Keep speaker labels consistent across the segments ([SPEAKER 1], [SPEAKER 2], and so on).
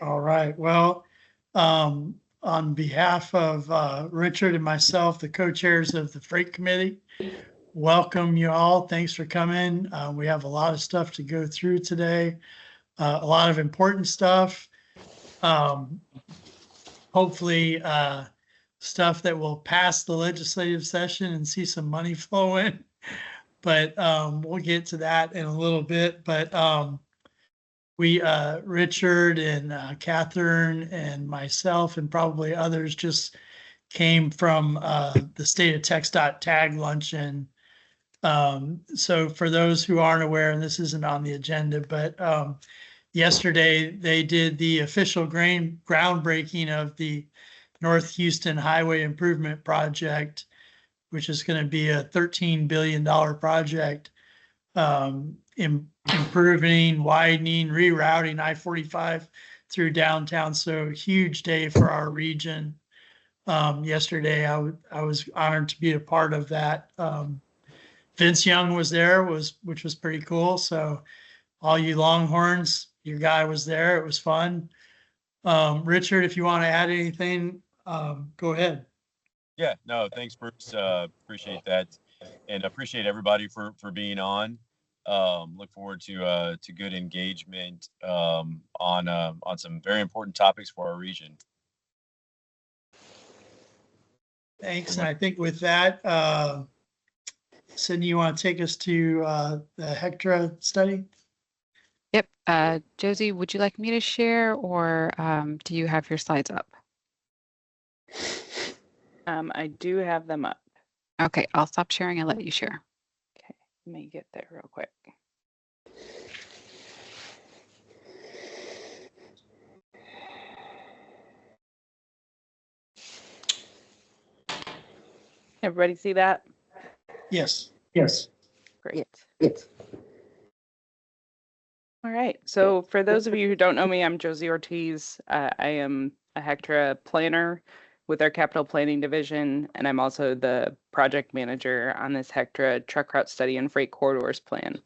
[SPEAKER 1] All right. Well, on behalf of Richard and myself, the co-chairs of the Freight Committee, welcome you all. Thanks for coming. We have a lot of stuff to go through today, a lot of important stuff. Hopefully, stuff that will pass the legislative session and see some money flow in. But we'll get to that in a little bit. But Richard and Catherine and myself and probably others just came from the State of Tech.tag luncheon. So for those who aren't aware, and this isn't on the agenda, but yesterday they did the official groundbreaking of the North Houston Highway Improvement Project, which is going to be a $13 billion project, improving, widening, rerouting I-45 through downtown. So huge day for our region. Yesterday, I was honored to be a part of that. Vince Young was there, which was pretty cool. So all you Longhorns, your guy was there. It was fun. Richard, if you want to add anything, go ahead.
[SPEAKER 2] Yeah, no, thanks, Bruce. Appreciate that, and appreciate everybody for being on. Look forward to good engagement on some very important topics for our region.
[SPEAKER 1] Thanks, and I think with that, Sydney, you want to take us to the Hectra study?
[SPEAKER 3] Yep. Josie, would you like me to share, or do you have your slides up?
[SPEAKER 4] I do have them up.
[SPEAKER 3] Okay, I'll stop sharing and let you share.
[SPEAKER 4] Okay, let me get there real quick. Everybody see that?
[SPEAKER 1] Yes.
[SPEAKER 4] Great. All right. So for those of you who don't know me, I'm Josie Ortiz. I am a Hectra planner with our capital planning division, and I'm also the project manager on this Hectra truck route study and freight corridors plan.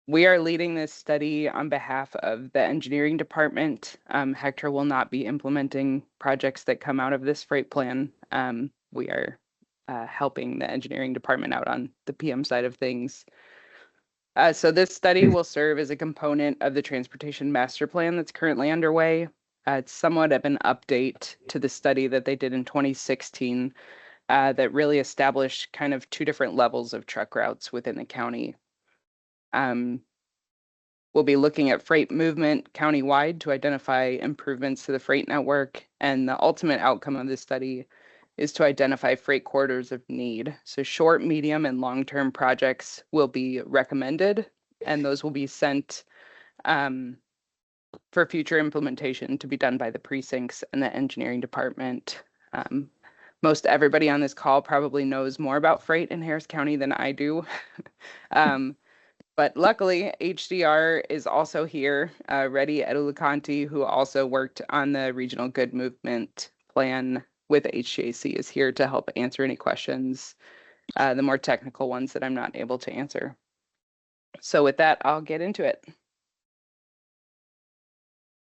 [SPEAKER 4] We are leading this study on behalf of the engineering department. Hectra will not be implementing projects that come out of this freight plan. We are helping the engineering department out on the PM side of things. So this study will serve as a component of the transportation master plan that's currently underway. It's somewhat of an update to the study that they did in 2016 that really established kind of two different levels of truck routes within the county. We'll be looking at freight movement countywide to identify improvements to the freight network, and the ultimate outcome of this study is to identify freight corridors of need. So short, medium, and long-term projects will be recommended, and those will be sent for future implementation to be done by the precincts and the engineering department. Most everybody on this call probably knows more about freight in Harris County than I do. But luckily, HDR is also here. Reddy Edulucanti, who also worked on the Regional Good Movement Plan with HGAC, is here to help answer any questions, the more technical ones that I'm not able to answer. So with that, I'll get into it.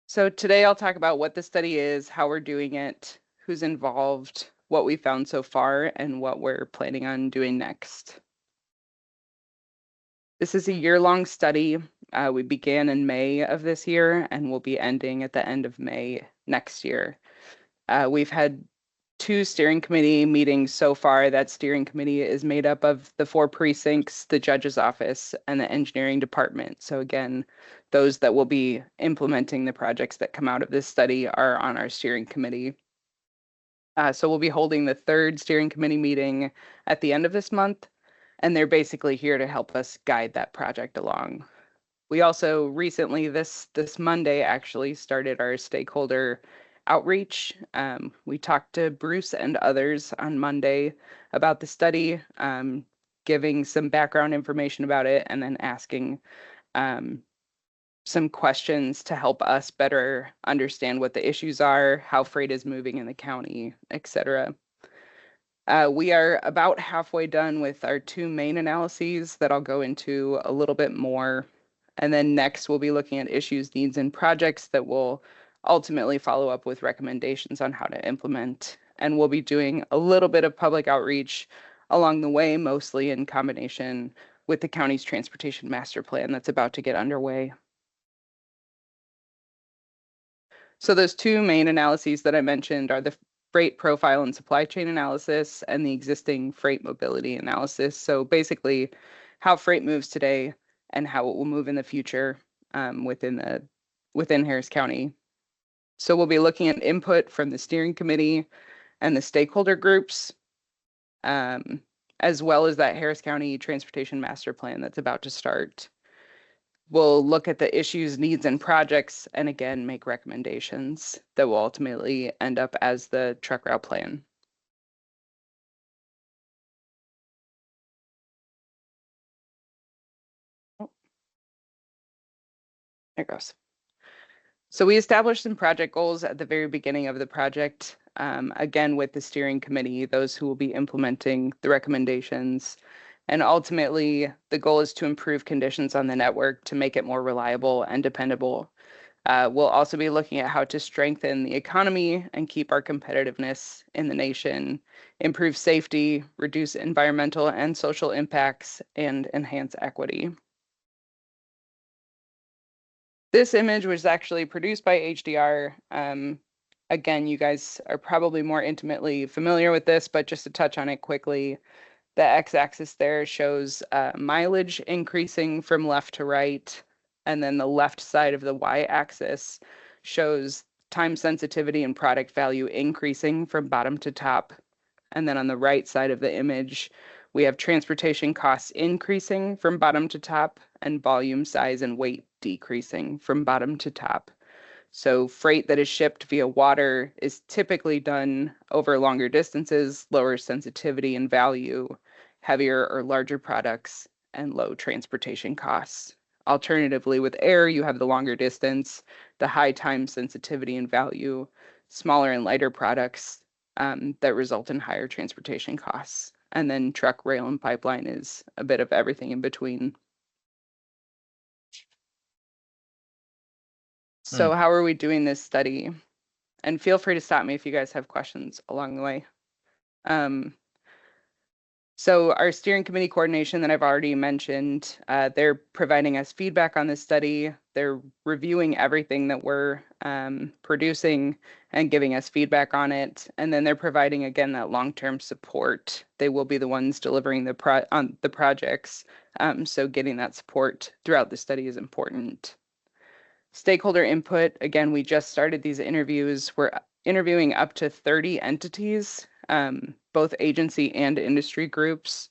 [SPEAKER 4] So today I'll talk about what the study is, how we're doing it, who's involved, what we found so far, and what we're planning on doing next. This is a year-long study. We began in May of this year and will be ending at the end of May next year. We've had 2 steering committee meetings so far. That steering committee is made up of the 4 precincts, the judge's office, and the engineering department. So again, those that will be implementing the projects that come out of this study are on our steering committee. So we'll be holding the 3rd steering committee meeting at the end of this month, and they're basically here to help us guide that project along. We also recently, this Monday, actually started our stakeholder outreach. We talked to Bruce and others on Monday about the study, giving some background information about it, and then asking some questions to help us better understand what the issues are, how freight is moving in the county, etc. We are about halfway done with our 2 main analyses that I'll go into a little bit more And then next, we'll be looking at issues, needs, and projects that will ultimately follow up with recommendations on how to implement. And we'll be doing a little bit of public outreach along the way, mostly in combination with the county's transportation master plan that's about to get underway. So those two main analyses that I mentioned are the freight profile and supply chain analysis and the existing freight mobility analysis. So basically how freight moves today and how it will move in the future within Harris County. So we'll be looking at input from the steering committee and the stakeholder groups, as well as that Harris County Transportation Master Plan that's about to start. We'll look at the issues, needs, and projects, and again, make recommendations that will ultimately end up as the truck route plan. Oh, there it goes. So we established some project goals at the very beginning of the project, again, with the steering committee, those who will be implementing the recommendations. And ultimately, the goal is to improve conditions on the network to make it more reliable and dependable. We'll also be looking at how to strengthen the economy and keep our competitiveness in the nation, improve safety, reduce environmental and social impacts, and enhance equity. This image was actually produced by HDR. Again, you guys are probably more intimately familiar with this, but just to touch on it quickly, the x-axis there shows mileage increasing from left to right, and then the left side of the y-axis shows time sensitivity and product value increasing from bottom to top. And then on the right side of the image, we have transportation costs increasing from bottom to top and volume size and weight decreasing from bottom to top. So freight that is shipped via water is typically done over longer distances, lower sensitivity and value, heavier or larger products, and low transportation costs. Alternatively, with air, you have the longer distance, the high time sensitivity and value, smaller and lighter products that result in higher transportation costs. And then truck, rail, and pipeline is a bit of everything in between. So how are we doing this study? And feel free to stop me if you guys have questions along the way. So our steering committee coordination that I've already mentioned, they're providing us feedback on this study. They're reviewing everything that we're producing and giving us feedback on it. And then they're providing, again, that long-term support. They will be the ones delivering the projects. So getting that support throughout the study is important. Stakeholder input, again, we just started these interviews. We're interviewing up to 30 entities, both agency and industry groups.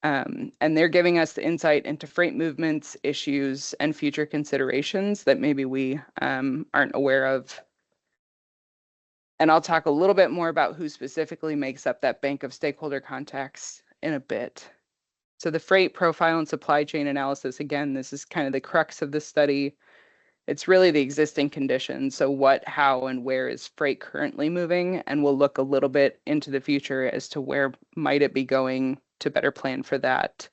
[SPEAKER 4] And they're giving us the insight into freight movements, issues, and future considerations that maybe we aren't aware of. And I'll talk a little bit more about who specifically makes up that bank of stakeholder contacts in a bit. So the freight profile and supply chain analysis, again, this is kind of the crux of the study. It's really the existing conditions. So what, how, and where is freight currently moving? And we'll look a little bit into the future as to where might it be going to better plan for that.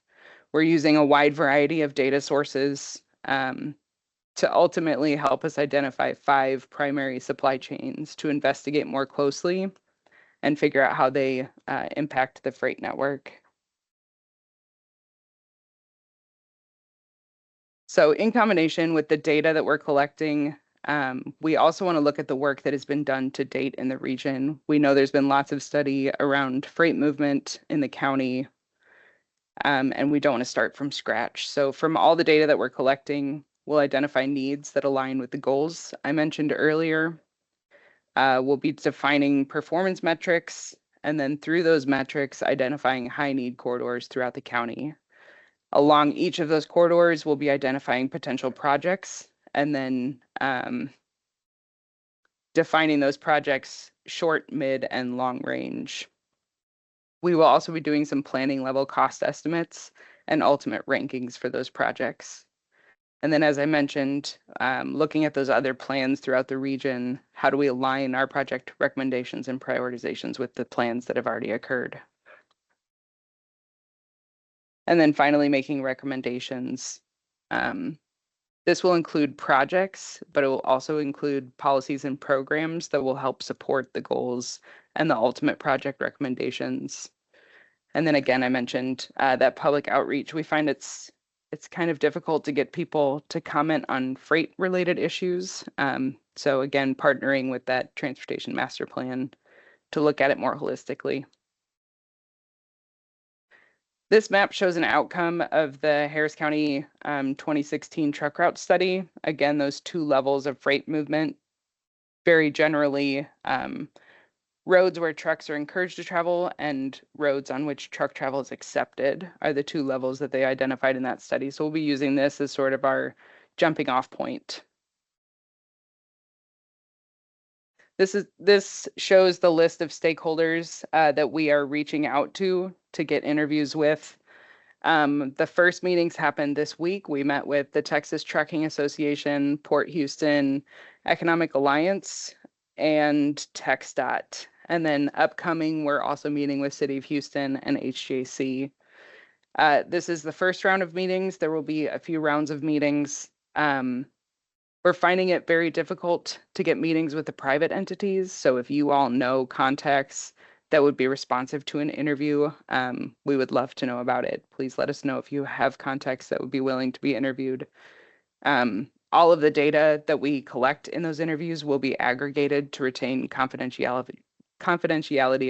[SPEAKER 4] We're using a wide variety of data sources to ultimately help us identify 5 primary supply chains to investigate more closely and figure out how they impact the freight network. So in combination with the data that we're collecting, we also want to look at the work that has been done to date in the region. We know there's been lots of study around freight movement in the county, and we don't want to start from scratch. So from all the data that we're collecting, we'll identify needs that align with the goals I mentioned earlier. We'll be defining performance metrics, and then through those metrics, identifying high need corridors throughout the county. Along each of those corridors, we'll be identifying potential projects and then defining those projects short, mid, and long range. We will also be doing some planning level cost estimates and ultimate rankings for those projects. And then, as I mentioned, looking at those other plans throughout the region, how do we align our project recommendations and prioritizations with the plans that have already occurred? And then finally, making recommendations This will include projects, but it will also include policies and programs that will help support the goals and the ultimate project recommendations. And then again, I mentioned that public outreach. We find it's kind of difficult to get people to comment on freight related issues. So again, partnering with that transportation master plan to look at it more holistically. This map shows an outcome of the Harris County 2016 truck route study. Again, those two levels of freight movement. Very generally, roads where trucks are encouraged to travel and roads on which truck travel is accepted are the two levels that they identified in that study. So we'll be using this as sort of our jumping off point. This shows the list of stakeholders that we are reaching out to get interviews with. The first meetings happened this week. We met with the Texas Trucking Association, Port Houston Economic Alliance, and TxDOT. And then upcoming, we're also meeting with City of Houston and HJC. This is the first round of meetings. There will be a few rounds of meetings. We're finding it very difficult to get meetings with the private entities. So if you all know contacts that would be responsive to an interview, we would love to know about it. Please let us know if you have contacts that would be willing to be interviewed. All of the data that we collect in those interviews will be aggregated to retain confidentiality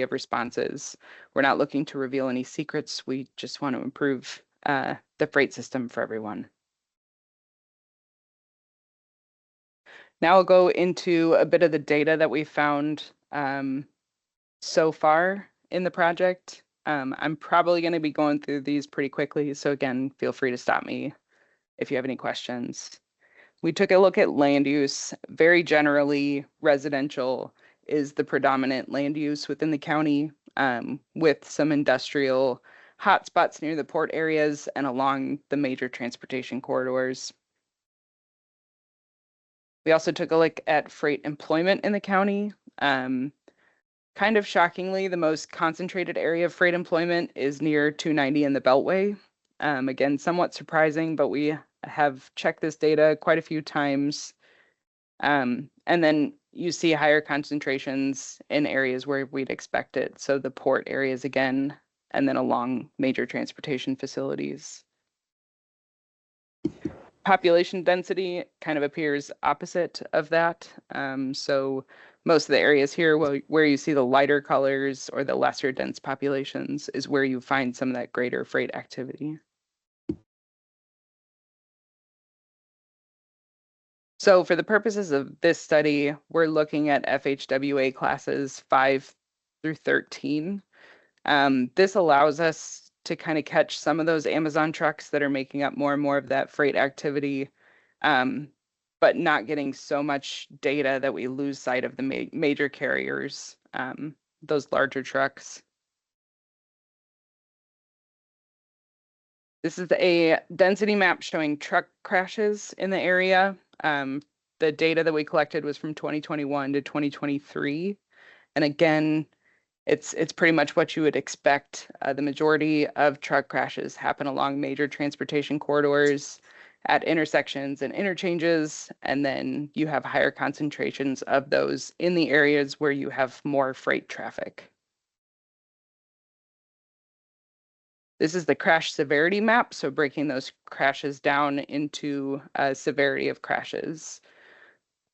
[SPEAKER 4] of responses. We're not looking to reveal any secrets. We just want to improve the freight system for everyone. Now I'll go into a bit of the data that we found so far in the project. I'm probably going to be going through these pretty quickly. So again, feel free to stop me if you have any questions. We took a look at land use. Very generally, residential is the predominant land use within the county, with some industrial hotspots near the port areas and along the major transportation corridors. We also took a look at freight employment in the county. Kind of shockingly, the most concentrated area of freight employment is near 290 in the Beltway. Again, somewhat surprising, but we have checked this data quite a few times. And then you see higher concentrations in areas where we'd expect it. So the port areas again, and then along major transportation facilities. Population density kind of appears opposite of that. So most of the areas here where you see the lighter colors or the lesser dense populations is where you find some of that greater freight activity. So for the purposes of this study, we're looking at FHWA classes 5 through 13. This allows us to kind of catch some of those Amazon trucks that are making up more and more of that freight activity, but not getting so much data that we lose sight of the major carriers, those larger trucks. This is a density map showing truck crashes in the area. The data that we collected was from 2021 to 2023. And again, it's pretty much what you would expect. The majority of truck crashes happen along major transportation corridors at intersections and interchanges, and then you have higher concentrations of those in the areas where you have more freight traffic. This is the crash severity map, so breaking those crashes down into severity of crashes.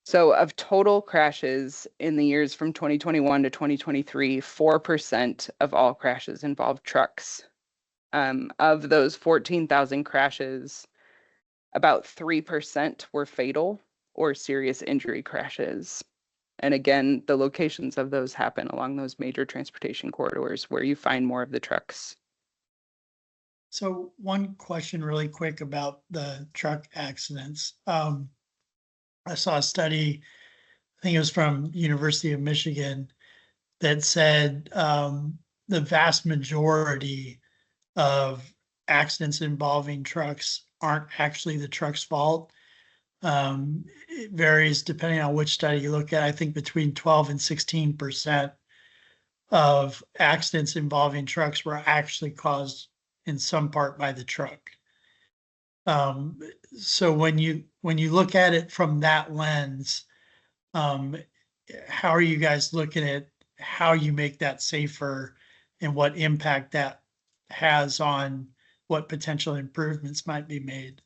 [SPEAKER 4] So of total crashes in the years from 2021 to 2023, 4% of all crashes involved trucks. Of those 14,000 crashes, about 3% were fatal or serious injury crashes. And again, the locations of those happen along those major transportation corridors where you find more of the trucks.
[SPEAKER 1] So one question really quick about the truck accidents. I saw a study, I think it was from University of Michigan, that said the vast majority of accidents involving trucks aren't actually the truck's fault. It varies depending on which study you look at. I think between 12 and 16% of accidents involving trucks were actually caused in some part by the truck. So when you look at it from that lens, how are you guys looking at how you make that safer and what impact that has on what potential improvements might be made?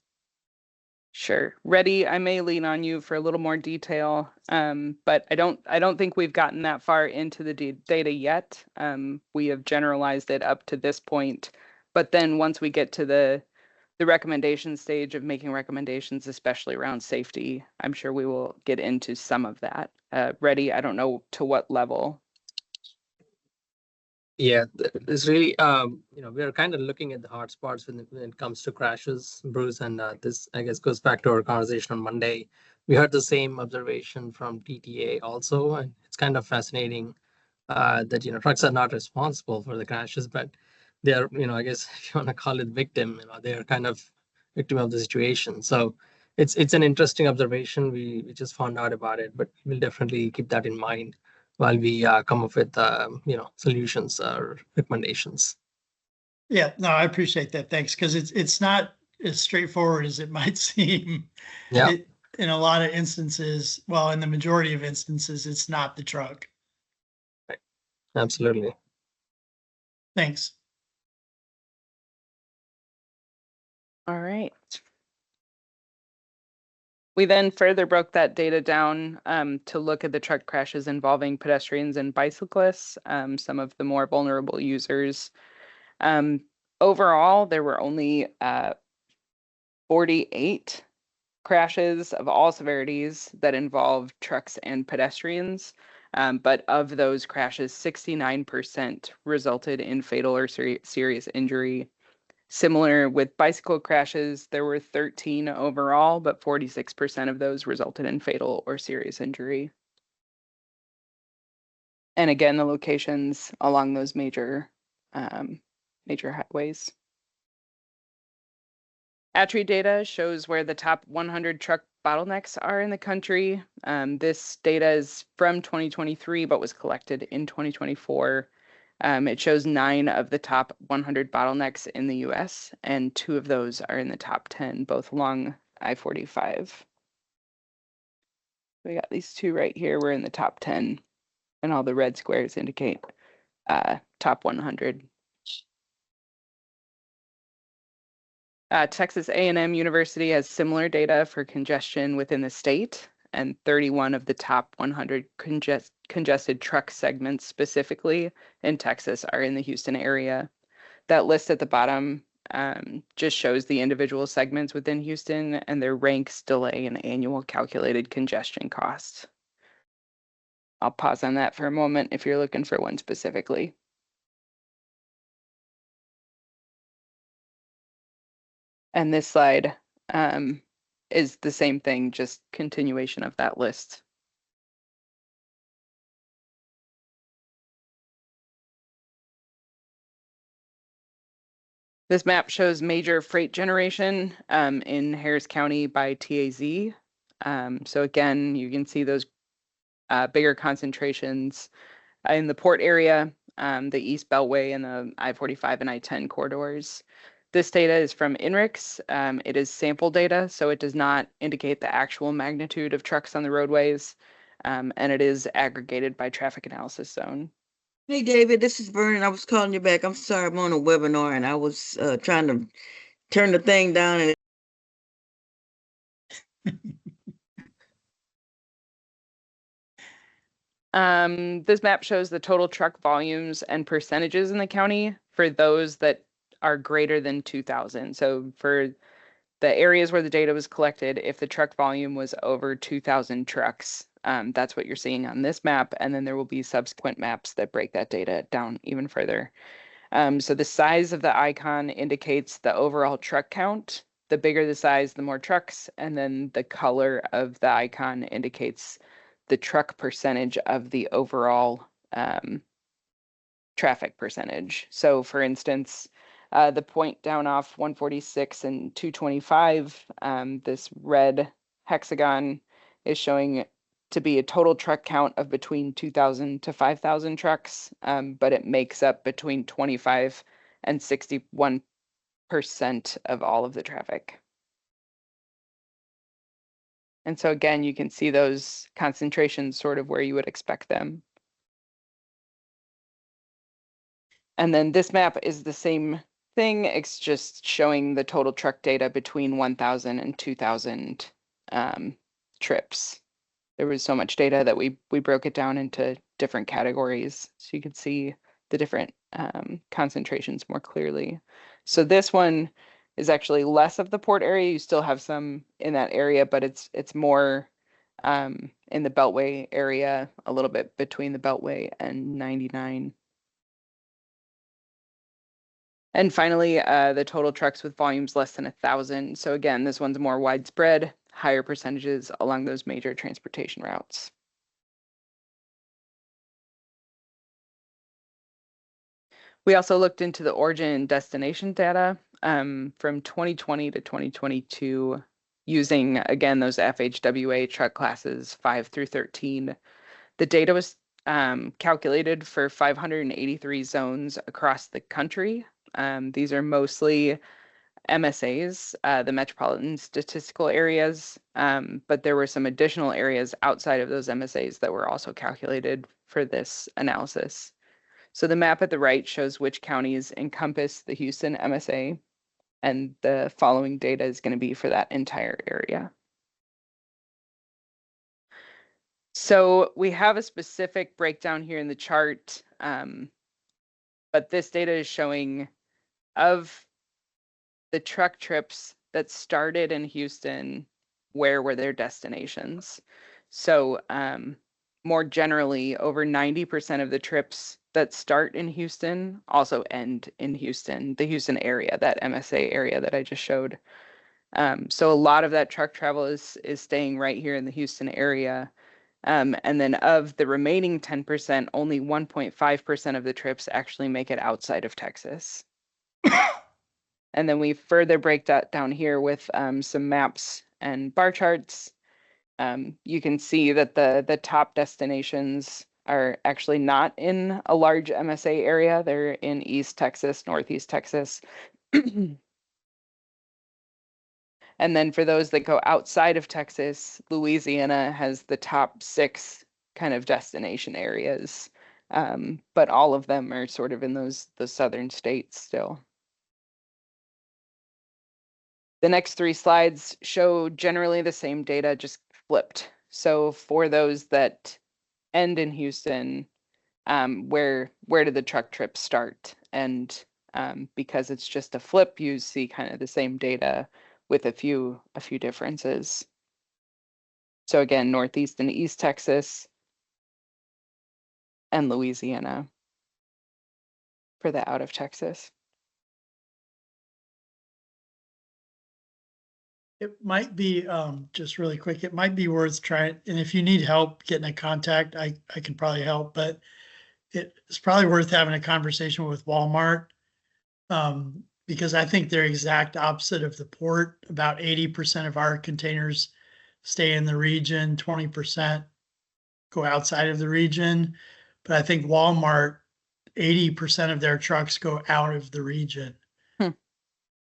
[SPEAKER 4] Sure. Reddy, I may lean on you for a little more detail, but I don't think we've gotten that far into the data yet. We have generalized it up to this point, but then once we get to the recommendation stage of making recommendations, especially around safety, I'm sure we will get into some of that. Reddy, I don't know to what level.
[SPEAKER 5] Yeah, it's really, we are kind of looking at the hotspots when it comes to crashes, Bruce, and this, I guess, goes back to our conversation on Monday. We heard the same observation from TTA also, and it's kind of fascinating that, trucks are not responsible for the crashes, but they are, I guess if you want to call it victim, they are kind of victim of the situation. So it's an interesting observation. We just found out about it, but we'll definitely keep that in mind while we come up with solutions or recommendations.
[SPEAKER 1] Yeah, no, I appreciate that. Thanks. Because it's not as straightforward as it might seem.
[SPEAKER 5] Yeah.
[SPEAKER 1] In a lot of instances, well, in the majority of instances, it's not the truck.
[SPEAKER 5] Right. Absolutely.
[SPEAKER 1] Thanks.
[SPEAKER 4] All right. We then further broke that data down to look at the truck crashes involving pedestrians and bicyclists, some of the more vulnerable users. Overall, there were only 48 crashes of all severities that involved trucks and pedestrians. But of those crashes, 69% resulted in fatal or serious injury. Similar with bicycle crashes, there were 13 overall, but 46% of those resulted in fatal or serious injury. And again, the locations along those major highways. ATRI data shows where the top 100 truck bottlenecks are in the country. This data is from 2023, but was collected in 2024. It shows 9 of the top 100 bottlenecks in the US, and 2 of those are in the top 10, both along I-45. We got these 2 right here. We're in the top 10, and all the red squares indicate top 100. Texas A&M University has similar data for congestion within the state, and 31 of the top 100 congested truck segments specifically in Texas are in the Houston area. That list at the bottom just shows the individual segments within Houston and their ranks, delay, and annual calculated congestion costs. I'll pause on that for a moment if you're looking for one specifically. And this slide is the same thing, just continuation of that list. This map shows major freight generation in Harris County by TAZ. So again, you can see those bigger concentrations in the port area, the East Beltway, and the I-45 and I-10 corridors. This data is from INRIX. It is sample data, so it does not indicate the actual magnitude of trucks on the roadways, and it is aggregated by traffic analysis zone.
[SPEAKER 6] Hey, David, this is Vernon. I was calling you back. I'm sorry, I'm on a webinar and I was trying to turn the thing down.
[SPEAKER 4] This map shows the total truck volumes and percentages in the county for those that are greater than 2,000. So for the areas where the data was collected, if the truck volume was over 2,000 trucks, that's what you're seeing on this map. And then there will be subsequent maps that break that data down even further. So the size of the icon indicates the overall truck count. The bigger the size, the more trucks. And then the color of the icon indicates the truck percentage of the overall traffic percentage. So for instance, the point down off 146 and 225, this red hexagon is showing to be a total truck count of between 2,000 to 5,000 trucks, but it makes up between 25 and 61% of all of the traffic. And so again, you can see those concentrations sort of where you would expect them. And then this map is the same thing. It's just showing the total truck data between 1,000 and 2,000 trips. There was so much data that we broke it down into different categories so you could see the different concentrations more clearly. So this one is actually less of the port area. You still have some in that area, but it's more in the Beltway area, a little bit between the Beltway and 99. And finally, the total trucks with volumes less than 1,000. So again, this one's more widespread, higher percentages along those major transportation routes. We also looked into the origin and destination data from 2020 to 2022 using, again, those FHWA truck classes 5 through 13. The data was calculated for 583 zones across the country. These are mostly MSAs, the metropolitan statistical areas, but there were some additional areas outside of those MSAs that were also calculated for this analysis. So the map at the right shows which counties encompass the Houston MSA, and the following data is going to be for that entire area. So we have a specific breakdown here in the chart, but this data is showing of the truck trips that started in Houston, where were their destinations? So more generally, over 90% of the trips that start in Houston also end in Houston, the Houston area, that MSA area that I just showed. So a lot of that truck travel is staying right here in the Houston area. And then of the remaining 10%, only 1.5% of the trips actually make it outside of Texas. And then we further break that down here with some maps and bar charts. You can see that the top destinations are actually not in a large MSA area. They're in East Texas, Northeast Texas. And then for those that go outside of Texas, Louisiana has the top 6 kind of destination areas. But all of them are sort of in the southern states still. The next 3 slides show generally the same data, just flipped. So for those that end in Houston, where did the truck trip start? And because it's just a flip, you see kind of the same data with a few differences. So again, Northeast and East Texas and Louisiana for the out of Texas.
[SPEAKER 1] It might be, just really quick, it might be worth trying, and if you need help getting a contact, I can probably help, but it's probably worth having a conversation with Walmart. Because I think they're exact opposite of the port. About 80% of our containers stay in the region, 20% go outside of the region. But I think Walmart, 80% of their trucks go out of the region.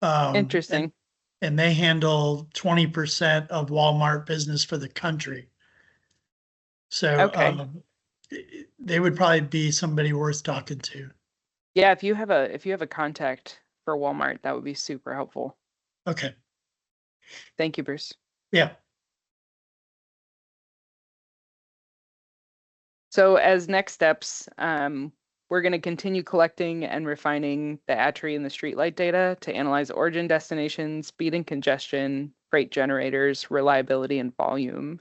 [SPEAKER 4] Interesting.
[SPEAKER 1] And they handle 20% of Walmart business for the country. So
[SPEAKER 4] Okay.
[SPEAKER 1] they would probably be somebody worth talking to.
[SPEAKER 4] Yeah, if you have a contact for Walmart, that would be super helpful.
[SPEAKER 1] Okay.
[SPEAKER 4] Thank you, Bruce.
[SPEAKER 1] Yeah.
[SPEAKER 4] So as next steps, we're going to continue collecting and refining the ATRI and the streetlight data to analyze origin destination, speed and congestion, freight generators, reliability, and volume.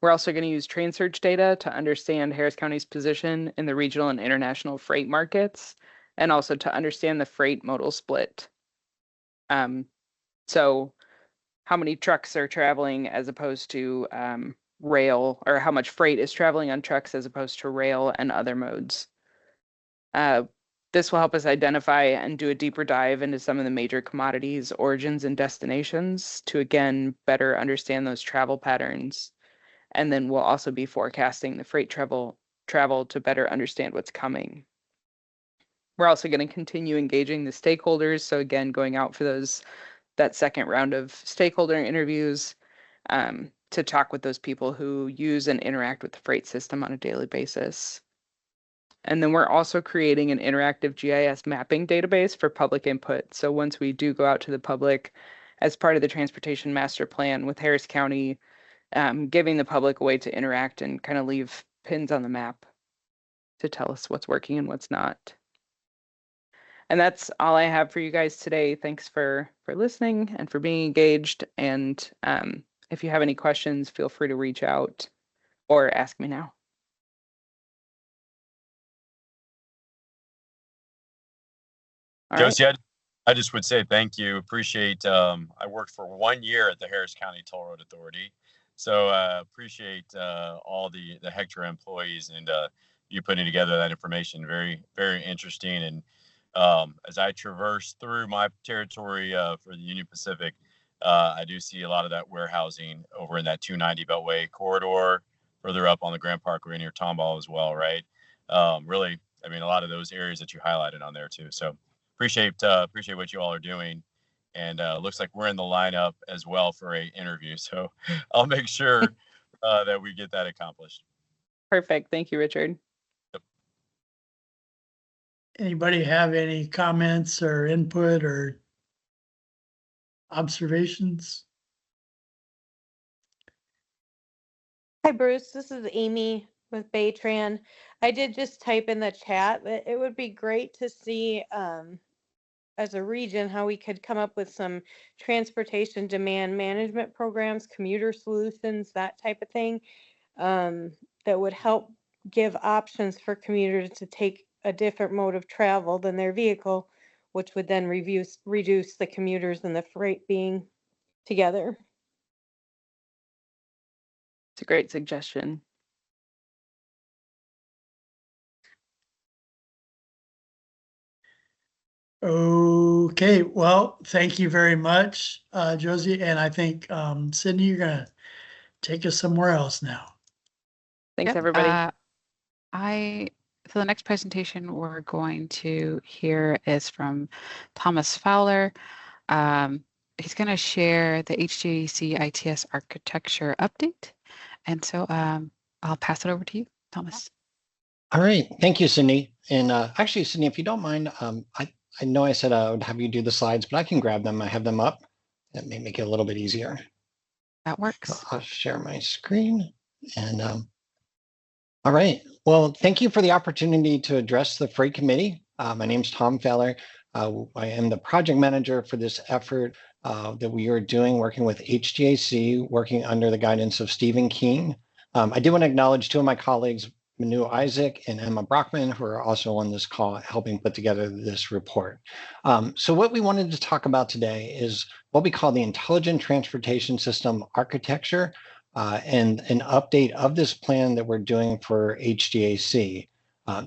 [SPEAKER 4] We're also going to use train search data to understand Harris County's position in the regional and international freight markets, and also to understand the freight modal split. So how many trucks are traveling as opposed to rail, or how much freight is traveling on trucks as opposed to rail and other modes. This will help us identify and do a deeper dive into some of the major commodities, origins, and destinations to, again, better understand those travel patterns. And then we'll also be forecasting the freight travel to better understand what's coming. We're also going to continue engaging the stakeholders. So again, going out for that second round of stakeholder interviews to to talk with those people who use and interact with the freight system on a daily basis. And then we're also creating an interactive GIS mapping database for public input. So once we do go out to the public as part of the transportation master plan with Harris County, giving the public a way to interact and kind of leave pins on the map to tell us what's working and what's not. And that's all I have for you guys today. Thanks for listening and for being engaged. And if you have any questions, feel free to reach out or ask me now. All right.
[SPEAKER 2] Josie, I just would say thank you. Appreciate. I worked for 1 year at the Harris County Toll Road Authority, so appreciate all the Hector employees and you putting together that information. Very, very interesting. And as I traverse through my territory for the Union Pacific, I do see a lot of that warehousing over in that 290 Beltway corridor, further up on the Grand Parkway near Tomball as well, right? Really, I mean, a lot of those areas that you highlighted on there too. So appreciate what you all are doing, and looks like we're in the lineup as well for a interview. So I'll make sure that we get that accomplished.
[SPEAKER 4] Perfect. Thank you, Richard.
[SPEAKER 1] Anybody have any comments or input or observations?
[SPEAKER 7] Hi, Bruce. This is Amy with Baytran. I did just type in the chat that it would be great to see as a region how we could come up with some transportation demand management programs, commuter solutions, that type of thing, that would help give options for commuters to take a different mode of travel than their vehicle, which would then reduce the commuters and the freight being together.
[SPEAKER 4] It's a great suggestion.
[SPEAKER 1] Okay, well, thank you very much, Josie. And I think, Sydney, you're gonna take us somewhere else now.
[SPEAKER 4] Thanks,
[SPEAKER 3] Yep,
[SPEAKER 4] everybody.
[SPEAKER 3] So the next presentation we're going to hear is from Thomas Fowler. He's going to share the HGAC ITS architecture update. And so I'll pass it over to you, Thomas.
[SPEAKER 8] All right, thank you, Sydney. And actually, Sydney, if you don't mind, I know I said I would have you do the slides, but I can grab them. I have them up. That may make it a little bit easier.
[SPEAKER 3] That works.
[SPEAKER 8] So I'll share my screen. And all right. Well, thank you for the opportunity to address the Freight Committee. My name is Tom Feller. I am the project manager for this effort that we are doing, working with HGAC, working under the guidance of Stephen King. I do want to acknowledge two of my colleagues, Manu Isaac and Emma Brockman, who are also on this call helping put together this report. So what we wanted to talk about today is what we call the Intelligent Transportation System Architecture and an update of this plan that we're doing for HGAC.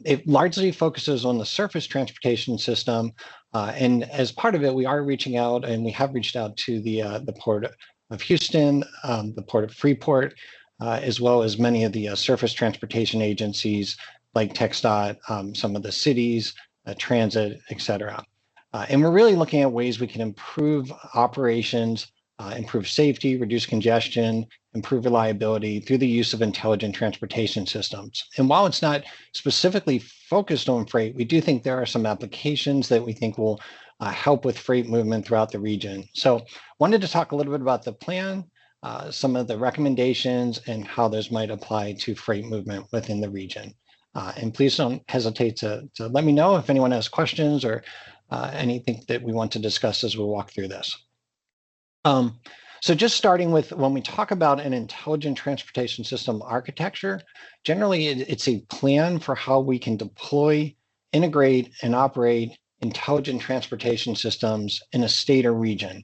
[SPEAKER 8] It largely focuses on the surface transportation system. And as part of it, we are reaching out, and we have reached out to the Port of Houston, the Port of Freeport, as well as many of the surface transportation agencies like TxDOT, some of the cities, transit, et cetera. And we're really looking at ways we can improve operations, improve safety, reduce congestion, improve reliability through the use of intelligent transportation systems. And while it's not specifically focused on freight, we do think there are some applications that we think will help with freight movement throughout the region. So wanted to talk a little bit about the plan, some of the recommendations, and how those might apply to freight movement within the region. And please don't hesitate to let me know if anyone has questions or anything that we want to discuss as we walk through this. So just starting with, when we talk about an intelligent transportation system architecture, generally it's a plan for how we can deploy, integrate, and operate intelligent transportation systems in a state or region.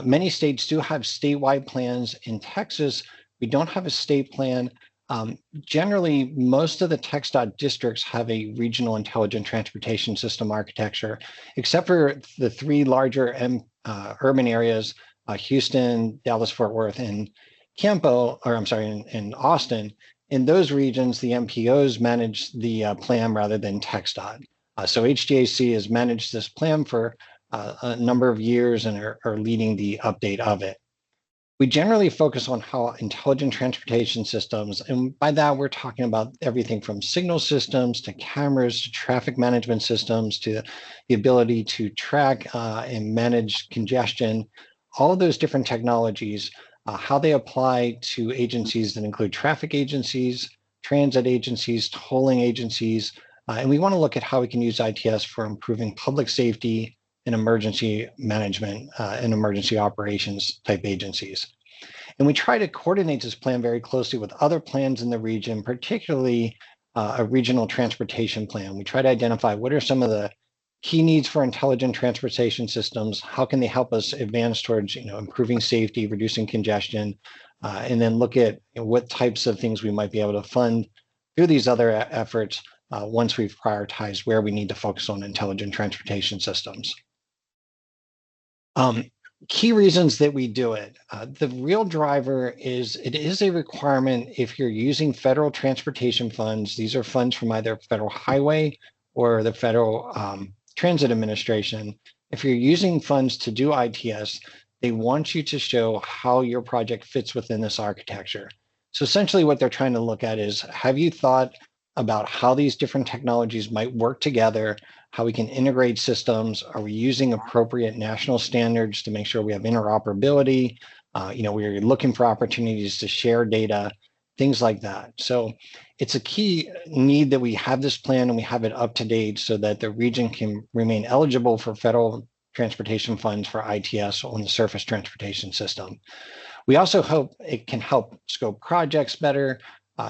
[SPEAKER 8] Many states do have statewide plans. In Texas, we don't have a state plan. Generally, most of the TxDOT districts have a regional intelligent transportation system architecture, except for the three larger urban areas, Houston, Dallas-Fort Worth, and in Austin. In those regions, the MPOs manage the plan rather than TxDOT. So HGAC has managed this plan for a number of years and are leading the update of it. We generally focus on how intelligent transportation systems, and by that we're talking about everything from signal systems to cameras to traffic management systems to the ability to track and manage congestion, all of those different technologies, how they apply to agencies that include traffic agencies, transit agencies, tolling agencies, and we want to look at how we can use ITS for improving public safety and emergency management and emergency operations type agencies. And we try to coordinate this plan very closely with other plans in the region, particularly a regional transportation plan. We try to identify what are some of the key needs for intelligent transportation systems, how can they help us advance towards improving safety, reducing congestion, and then look at what types of things we might be able to fund through these other efforts once we've prioritized where we need to focus on intelligent transportation systems. Key reasons that we do it. The real driver is it is a requirement if you're using federal transportation funds. These are funds from either federal highway or the Federal Transit Administration. If you're using funds to do ITS, they want you to show how your project fits within this architecture. So essentially what they're trying to look at is, have you thought about how these different technologies might work together, how we can integrate systems? Are we using appropriate national standards to make sure we have interoperability? We're looking for opportunities to share data, things like that. So it's a key need that we have this plan and we have it up to date so that the region can remain eligible for federal transportation funds for ITS on the surface transportation system. We also hope it can help scope projects better,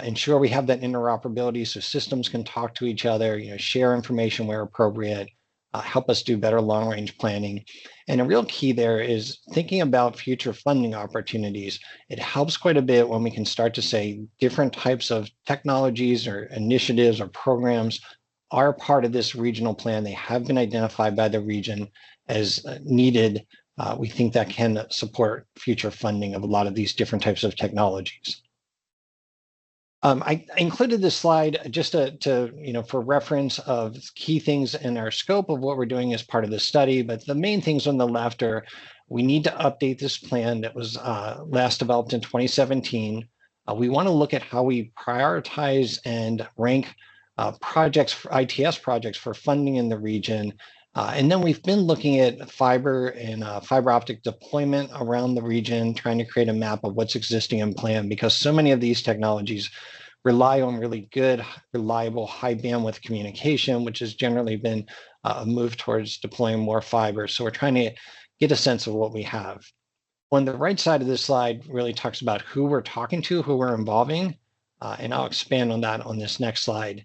[SPEAKER 8] ensure we have that interoperability so systems can talk to each other, share information where appropriate, help us do better long-range planning. And a real key there is thinking about future funding opportunities. It helps quite a bit when we can start to say different types of technologies or initiatives or programs are part of this regional plan. They have been identified by the region as needed. We think that can support future funding of a lot of these different types of technologies. I included this slide just for reference of key things in our scope of what we're doing as part of the study. But the main things on the left are we need to update this plan that was last developed in 2017. We want to look at how we prioritize and rank projects, ITS projects for funding in the region. And then we've been looking at fiber and fiber optic deployment around the region, trying to create a map of what's existing in plan, because so many of these technologies rely on really good, reliable, high bandwidth communication, which has generally been a move towards deploying more fiber. So we're trying to get a sense of what we have. On the right side of this slide really talks about who we're talking to, who we're involving, and I'll expand on that on this next slide.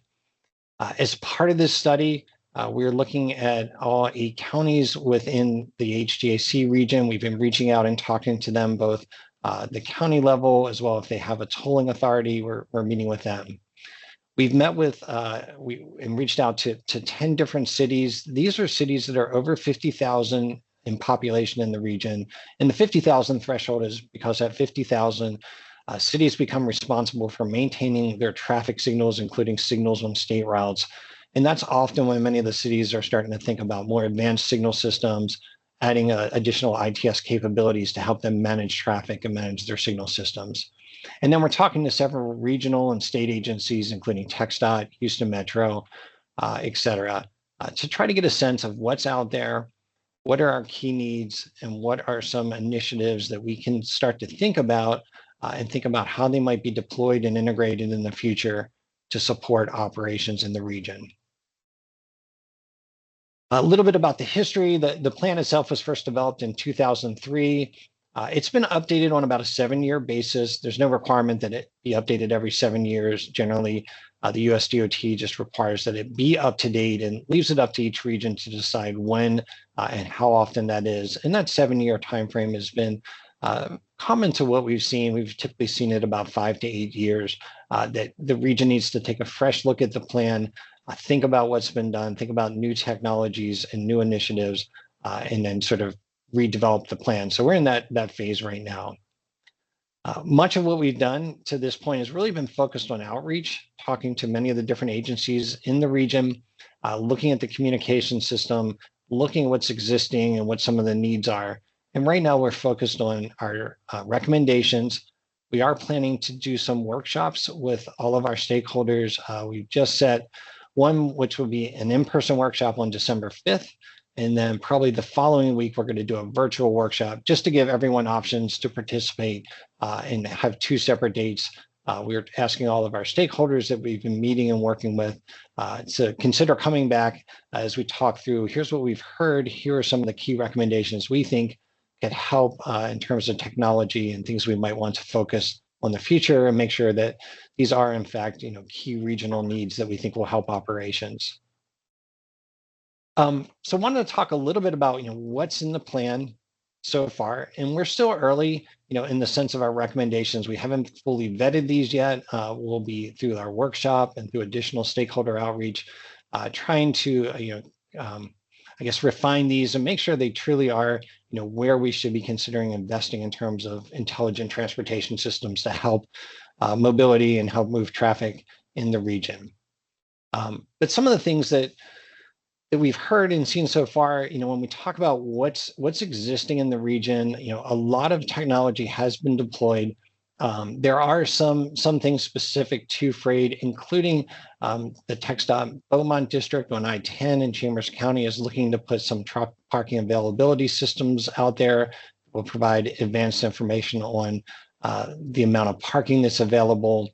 [SPEAKER 8] As part of this study, we're looking at all 8 counties within the HGAC region. We've been reaching out and talking to them both the county level as well. If they have a tolling authority, we're meeting with them. We've met with and reached out to 10 different cities. These are cities that are over 50,000 in population in the region. And the 50,000 threshold is because at 50,000, cities become responsible for maintaining their traffic signals, including signals on state routes. And that's often when many of the cities are starting to think about more advanced signal systems, adding additional ITS capabilities to help them manage traffic and manage their signal systems. And then we're talking to several regional and state agencies, including TxDOT, Houston Metro, et cetera, to try to get a sense of what's out there, what are our key needs, and what are some initiatives that we can start to think about and think about how they might be deployed and integrated in the future to support operations in the region. A little bit about the history. The plan itself was first developed in 2003. It's been updated on about a 7-year basis. There's no requirement that it be updated every 7 years. Generally, the US DOT just requires that it be up to date and leaves it up to each region to decide when and how often that is. And that 7-year timeframe has been common to what we've seen. We've typically seen it about 5 to 8 years, that the region needs to take a fresh look at the plan, think about what's been done, think about new technologies and new initiatives, and then sort of redevelop the plan. So we're in that phase right now. Much of what we've done to this point has really been focused on outreach, talking to many of the different agencies in the region, looking at the communication system, looking at what's existing and what some of the needs are. And right now we're focused on our recommendations. We are planning to do some workshops with all of our stakeholders. We've just set one, which will be an in-person workshop on December 5th. And then probably the following week, we're going to do a virtual workshop just to give everyone options to participate and have 2 separate dates. We're asking all of our stakeholders that we've been meeting and working with to consider coming back as we talk through, here's what we've heard, here are some of the key recommendations we think could help in terms of technology and things we might want to focus on the future and make sure that these are in fact, key regional needs that we think will help operations. So I wanted to talk a little bit about, what's in the plan so far, and we're still early, in the sense of our recommendations. We haven't fully vetted these yet. We'll be through our workshop and through additional stakeholder outreach, trying to, I guess, refine these and make sure they truly are, where we should be considering investing in terms of intelligent transportation systems to help mobility and help move traffic in the region. But some of the things that we've heard and seen so far, when we talk about what's existing in the region, a lot of technology has been deployed. There are some things specific to freight, including the TxDOT Beaumont district on I-10 in Chambers County is looking to put some truck parking availability systems out there. Will provide advanced information on the amount of parking that's available.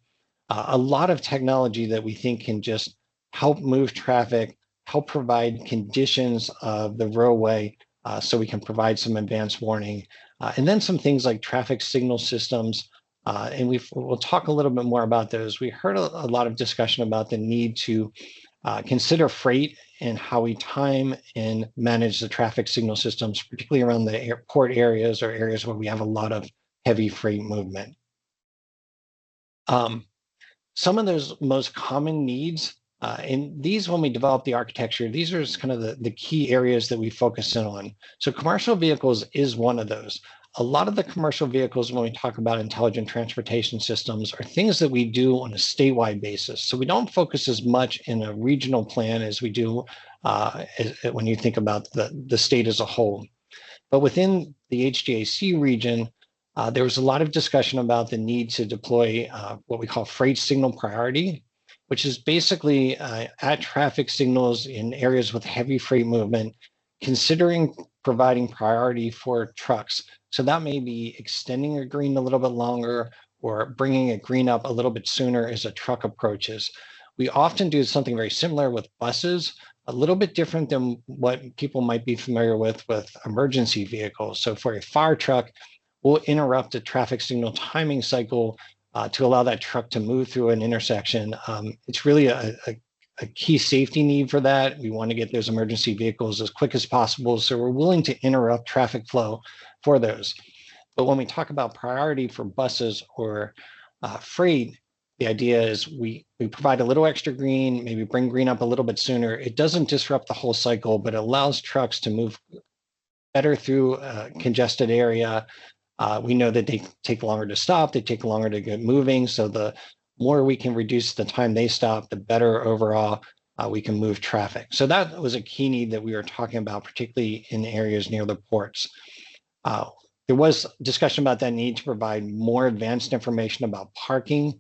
[SPEAKER 8] A lot of technology that we think can just help move traffic, help provide conditions of the roadway so we can provide some advanced warning. And then some things like traffic signal systems. And we'll talk a little bit more about those. We heard a lot of discussion about the need to consider freight and how we time and manage the traffic signal systems, particularly around the airport areas or areas where we have a lot of heavy freight movement. Some of those most common needs, and these, when we develop the architecture, these are kind of the key areas that we focus in on. So commercial vehicles is one of those. A lot of the commercial vehicles, when we talk about intelligent transportation systems, are things that we do on a statewide basis. So we don't focus as much in a regional plan as we do when you think about the state as a whole. But within the HGAC region, there was a lot of discussion about the need to deploy what we call freight signal priority, which is basically at traffic signals in areas with heavy freight movement, considering providing priority for trucks. So that may be extending a green a little bit longer or bringing a green up a little bit sooner as a truck approaches. We often do something very similar with buses, a little bit different than what people might be familiar with emergency vehicles. So for a fire truck, we'll interrupt a traffic signal timing cycle to allow that truck to move through an intersection. It's really a key safety need for that. We want to get those emergency vehicles as quick as possible. So we're willing to interrupt traffic flow for those. But when we talk about priority for buses or freight, the idea is we provide a little extra green, maybe bring green up a little bit sooner. It doesn't disrupt the whole cycle, but it allows trucks to move better through a congested area. We know that they take longer to stop, they take longer to get moving. So the more we can reduce the time they stop, the better overall we can move traffic. So that was a key need that we were talking about, particularly in areas near the ports. There was discussion about that need to provide more advanced information about parking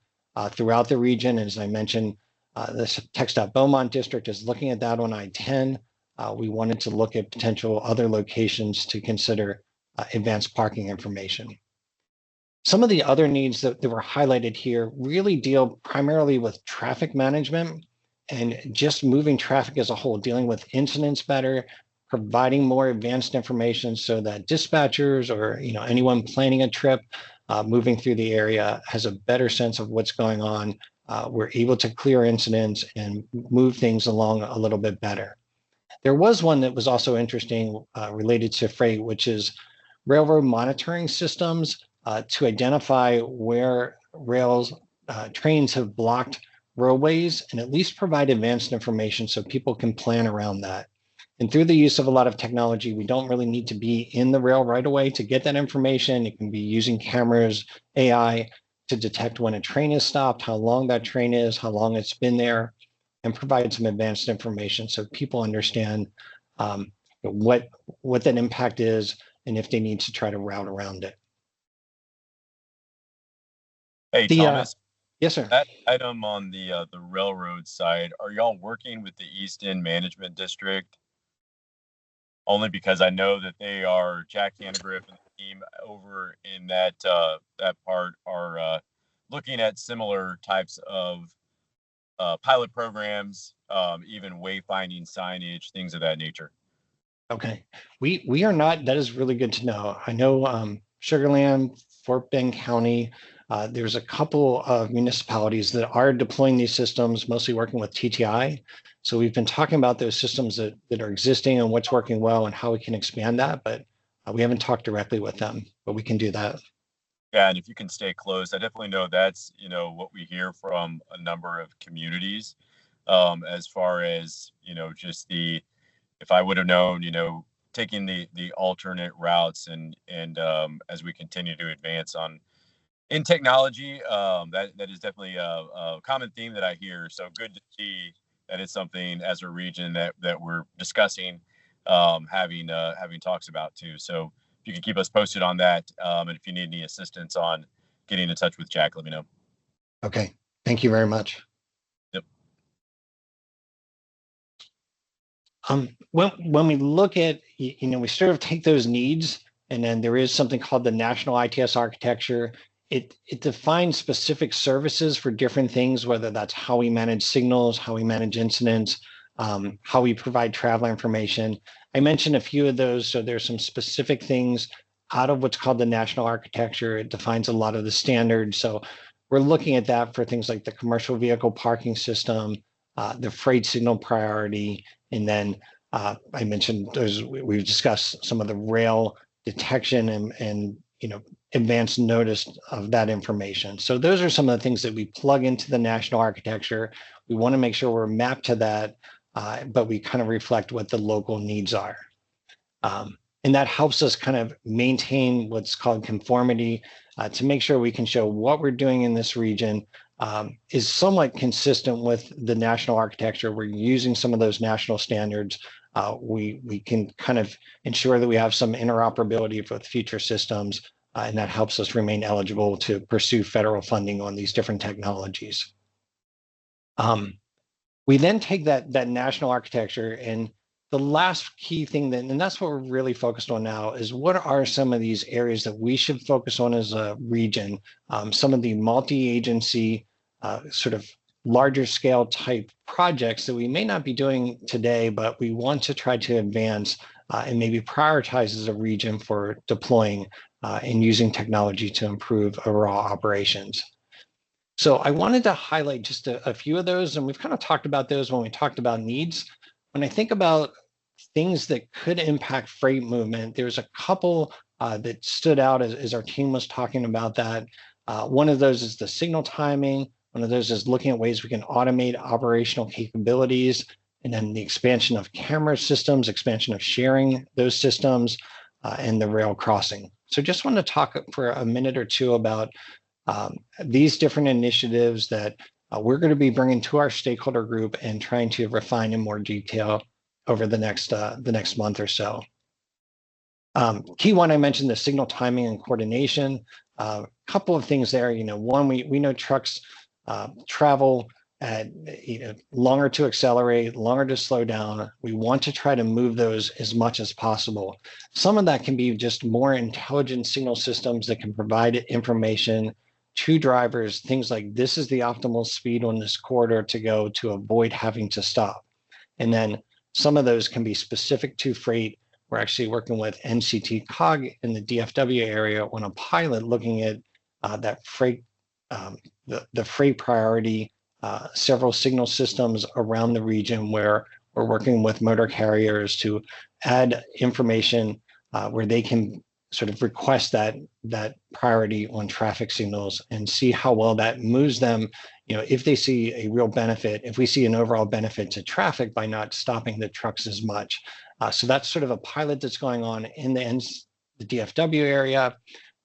[SPEAKER 8] throughout the region. As I mentioned, the TxDOT Beaumont district is looking at that on I-10. We wanted to look at potential other locations to consider advanced parking information. Some of the other needs that were highlighted here really deal primarily with traffic management and just moving traffic as a whole, dealing with incidents better, providing more advanced information so that dispatchers or anyone planning a trip moving through the area has a better sense of what's going on. We're able to clear incidents and move things along a little bit better. There was one that was also interesting related to freight, which is railroad monitoring systems to identify where trains have blocked roadways and at least provide advanced information so people can plan around that. And through the use of a lot of technology, we don't really need to be in the rail right away to get that information. It can be using cameras, AI to detect when a train is stopped, how long that train is, how long it's been there, and provide some advanced information so people understand what that impact is and if they need to try to route around it.
[SPEAKER 2] Hey, Thomas.
[SPEAKER 8] Yes, sir.
[SPEAKER 2] That item on the railroad side, are y'all working with the East End Management District? Only because I know that they are, Jack Hannegriff and the team over in that part are looking at similar types of pilot programs, even wayfinding signage, things of that nature.
[SPEAKER 8] Okay, we are not. That is really good to know. I know Sugar Land, Fort Bend County. There's a couple of municipalities that are deploying these systems, mostly working with TTI. So we've been talking about those systems that are existing and what's working well and how we can expand that, but we haven't talked directly with them, but we can do that.
[SPEAKER 2] Yeah, and if you can stay close, I definitely know that's, what we hear from a number of communities, as far as, just if I would have known, taking the alternate routes and as we continue to advance in technology, that is definitely a common theme that I hear. So good to see that it's something as a region that we're discussing, having talks about too. So if you can keep us posted on that, and if you need any assistance on getting in touch with Jack, let me know.
[SPEAKER 8] Okay, thank you very much.
[SPEAKER 2] Yep.
[SPEAKER 8] When we look at, we sort of take those needs, and then there is something called the National ITS Architecture. It defines specific services for different things, whether that's how we manage signals, how we manage incidents, how we provide traveler information. I mentioned a few of those. So there's some specific things out of what's called the National Architecture. It defines a lot of the standards. So we're looking at that for things like the commercial vehicle parking system, the freight signal priority, and then I mentioned those. We've discussed some of the rail detection and advanced notice of that information. So those are some of the things that we plug into the national architecture. We want to make sure we're mapped to that, but we kind of reflect what the local needs are. And that helps us kind of maintain what's called conformity, to make sure we can show what we're doing in this region is somewhat consistent with the national architecture. We're using some of those national standards. We can kind of ensure that we have some interoperability with future systems, and that helps us remain eligible to pursue federal funding on these different technologies. We then take that national architecture, and the last key thing and that's what we're really focused on now, is what are some of these areas that we should focus on as a region, some of the multi-agency sort of larger scale type projects that we may not be doing today, but we want to try to advance and maybe prioritize as a region for deploying and using technology to improve overall operations. So I wanted to highlight just a few of those, and we've kind of talked about those when we talked about needs. When I think about things that could impact freight movement, there's a couple that stood out as our team was talking about that. One of those is the signal timing. One of those is looking at ways we can automate operational capabilities, and then the expansion of camera systems, expansion of sharing those systems, and the rail crossing. So just want to talk for a minute or two about these different initiatives that we're going to be bringing to our stakeholder group and trying to refine in more detail over the next month or so. Key one, I mentioned the signal timing and coordination. A couple of things there. One, we know trucks travel at longer to accelerate, longer to slow down. We want to try to move those as much as possible. Some of that can be just more intelligent signal systems that can provide information to drivers, things like this is the optimal speed on this corridor to go to avoid having to stop. And then some of those can be specific to freight. We're actually working with NCT COG in the DFW area on a pilot looking at that freight, the freight priority, several signal systems around the region where we're working with motor carriers to add information where they can sort of request that priority on traffic signals and see how well that moves them. If they see a real benefit, if we see an overall benefit to traffic by not stopping the trucks as much. So that's sort of a pilot that's going on in the DFW area.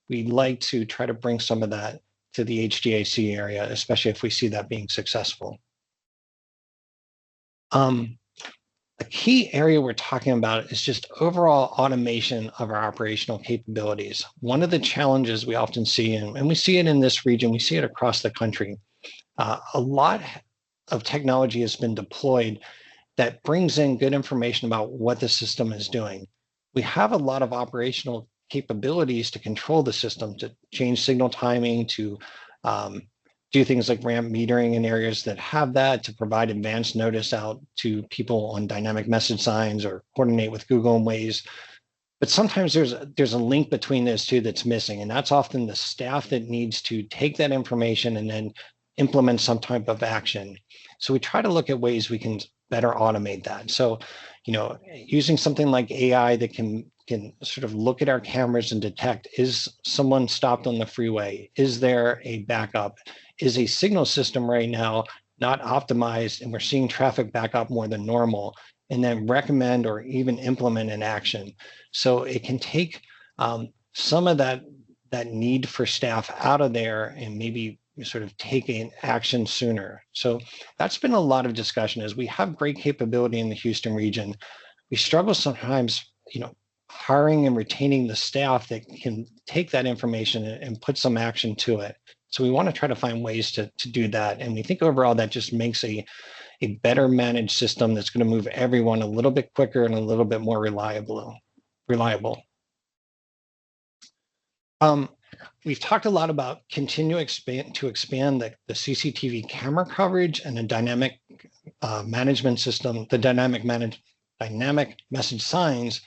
[SPEAKER 8] We'd like to try to bring some of that to the HGAC area, especially if we see that being successful. A key area we're talking about is just overall automation of our operational capabilities. One of the challenges we often see, and we see it in this region, we see it across the country, a lot of technology has been deployed that brings in good information about what the system is doing. We have a lot of operational capabilities to control the system, to change signal timing, to do things like ramp metering in areas that have that, to provide advance notice out to people on dynamic message signs or coordinate with Google and Waze. But sometimes there's a link between those two that's missing, and that's often the staff that needs to take that information and then implement some type of action. So we try to look at ways we can better automate that. So, using something like AI that can sort of look at our cameras and detect, is someone stopped on the freeway? Is there a backup? Is a signal system right now not optimized and we're seeing traffic back up more than normal? And then recommend or even implement an action. So it can take some of that need for staff out of there and maybe sort of taking action sooner. So that's been a lot of discussion. As we have great capability in the Houston region, we struggle sometimes, hiring and retaining the staff that can take that information and put some action to it. So we want to try to find ways to do that. And we think overall that just makes a better managed system that's going to move everyone a little bit quicker and a little bit more reliable. We've talked a lot about continue to expand the CCTV camera coverage and the dynamic management system, the dynamic message signs,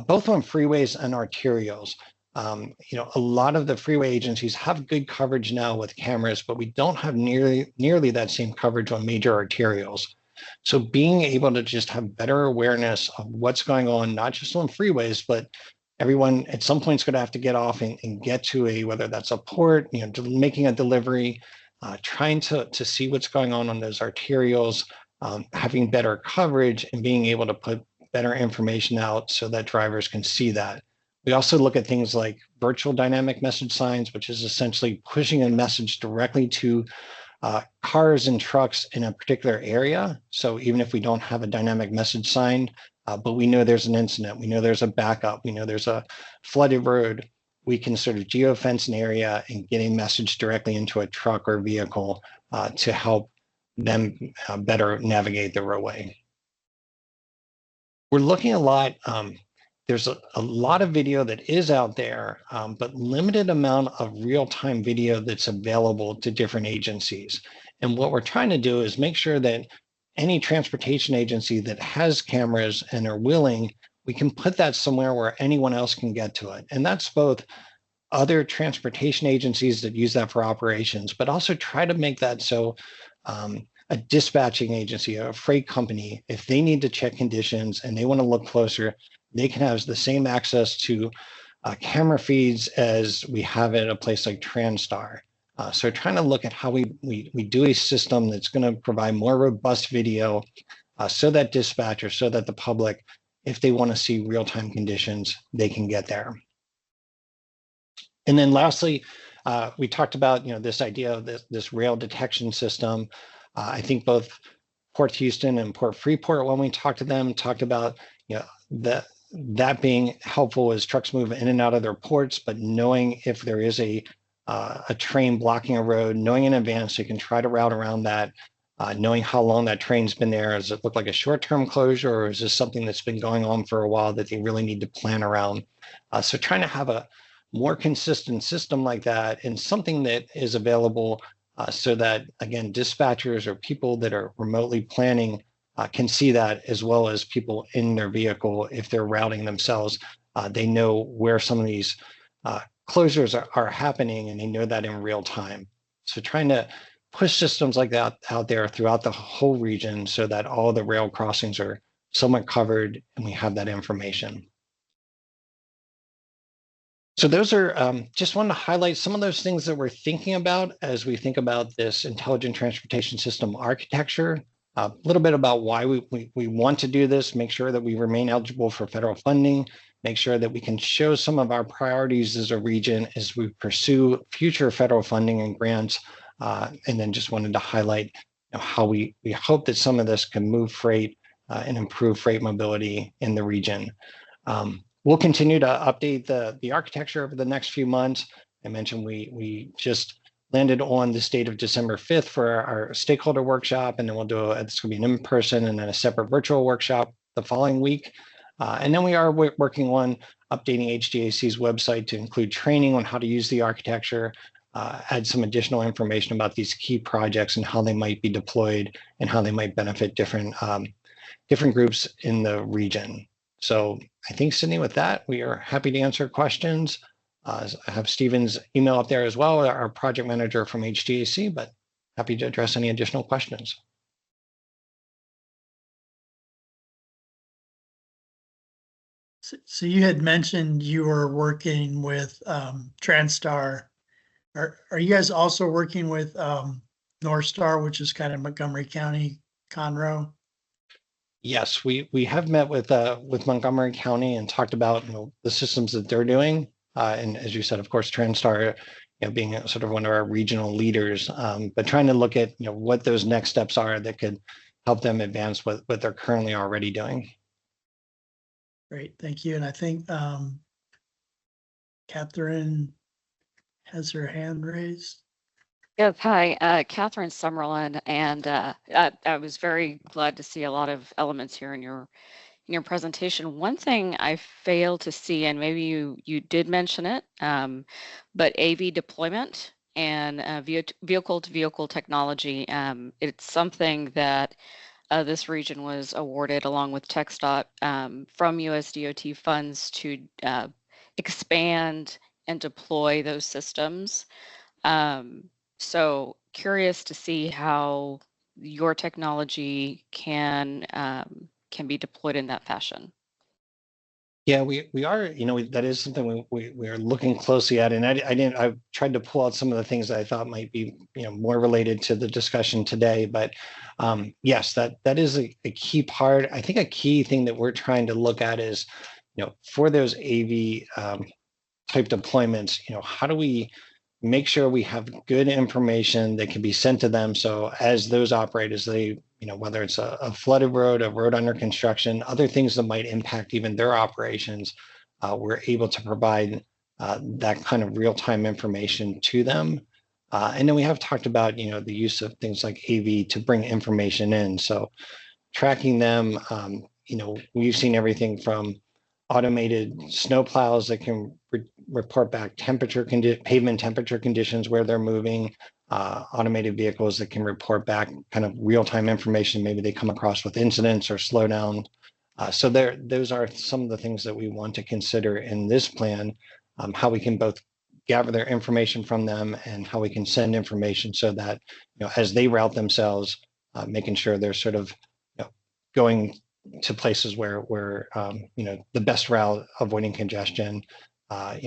[SPEAKER 8] both on freeways and arterials. A lot of the freeway agencies have good coverage now with cameras, but we don't have nearly that same coverage on major arterials. So being able to just have better awareness of what's going on, not just on freeways, but everyone at some point is going to have to get off and get to whether that's a port, making a delivery, trying to see what's going on those arterials, having better coverage and being able to put better information out so that drivers can see that. We also look at things like virtual dynamic message signs, which is essentially pushing a message directly to cars and trucks in a particular area. So even if we don't have a dynamic message sign, but we know there's an incident, we know there's a backup, we know there's a flooded road, we can sort of geofence an area and get a message directly into a truck or vehicle to help them better navigate the roadway. We're looking a lot, there's a lot of video that is out there, but limited amount of real-time video that's available to different agencies. And what we're trying to do is make sure that any transportation agency that has cameras and are willing, we can put that somewhere where anyone else can get to it. And that's both other transportation agencies that use that for operations, but also try to make that so a dispatching agency, a freight company, if they need to check conditions and they want to look closer, they can have the same access to camera feeds as we have at a place like Transtar. So trying to look at how we do a system that's going to provide more robust video so that dispatchers, so that the public, if they want to see real-time conditions, they can get there. And then lastly, we talked about this idea of this rail detection system. I think both Port Houston and Port Freeport, when we talked to them, talked about that being helpful as trucks move in and out of their ports, but knowing if there is a train blocking a road, knowing in advance so you can try to route around that, knowing how long that train's been there. Does it look like a short-term closure, or is this something that's been going on for a while that they really need to plan around? So trying to have a more consistent system like that and something that is available so that, again, dispatchers or people that are remotely planning can see that, as well as people in their vehicle. If they're routing themselves, they know where some of these closures are happening, and they know that in real time. So trying to push systems like that out there throughout the whole region so that all the rail crossings are somewhat covered and we have that information. So those are, just wanted to highlight some of those things that we're thinking about as we think about this intelligent transportation system architecture. A little bit about why we want to do this, make sure that we remain eligible for federal funding, make sure that we can show some of our priorities as a region as we pursue future federal funding and grants. And then just wanted to highlight how we hope that some of this can move freight and improve freight mobility in the region. We'll continue to update the architecture over the next few months. I mentioned we just landed on this date of December 5th for our stakeholder workshop, and then we'll do it's going to be an in-person and then a separate virtual workshop the following week. And then we are working on updating HGAC's website to include training on how to use the architecture, add some additional information about these key projects and how they might be deployed and how they might benefit different groups in the region. So I think, Sydney, with that, we are happy to answer questions. I have Stephen's email up there as well, our project manager from HGAC, but happy to address any additional questions.
[SPEAKER 1] So you had mentioned you were working with Transtar. Are you guys also working with North Star, which is kind of Montgomery County, Conroe?
[SPEAKER 8] Yes, we have met with Montgomery County and talked about the systems that they're doing. And as you said, of course, Transtar, being sort of one of our regional leaders, but trying to look at what those next steps are that could help them advance what they're currently already doing.
[SPEAKER 1] Great, thank you. And I think Catherine has her hand raised.
[SPEAKER 9] Yes, hi, Catherine Summerlin, and I was very glad to see a lot of elements here in your presentation. One thing I failed to see, and maybe you did mention it, but AV deployment and vehicle-to-vehicle technology. It's something that this region was awarded along with TxDOT from USDOT funds to expand and deploy those systems. So curious to see how your technology can be deployed in that fashion.
[SPEAKER 8] Yeah, we are, that is something we are looking closely at. And I tried to pull out some of the things that I thought might be, more related to the discussion today. But yes, that is a key part. I think a key thing that we're trying to look at is, for those AV type deployments, how do we make sure we have good information that can be sent to them? So as those operators, they, whether it's a flooded road, a road under construction, other things that might impact even their operations, we're able to provide that kind of real-time information to them. And then we have talked about, the use of things like AV to bring information in. So tracking them, we've seen everything from automated snowplows that can report back pavement temperature conditions where they're moving, automated vehicles that can report back kind of real-time information maybe they come across with incidents or slowdown. So those are some of the things that we want to consider in this plan, how we can both gather their information from them and how we can send information so that, as they route themselves, making sure they're sort of going to places where the best route, avoiding congestion,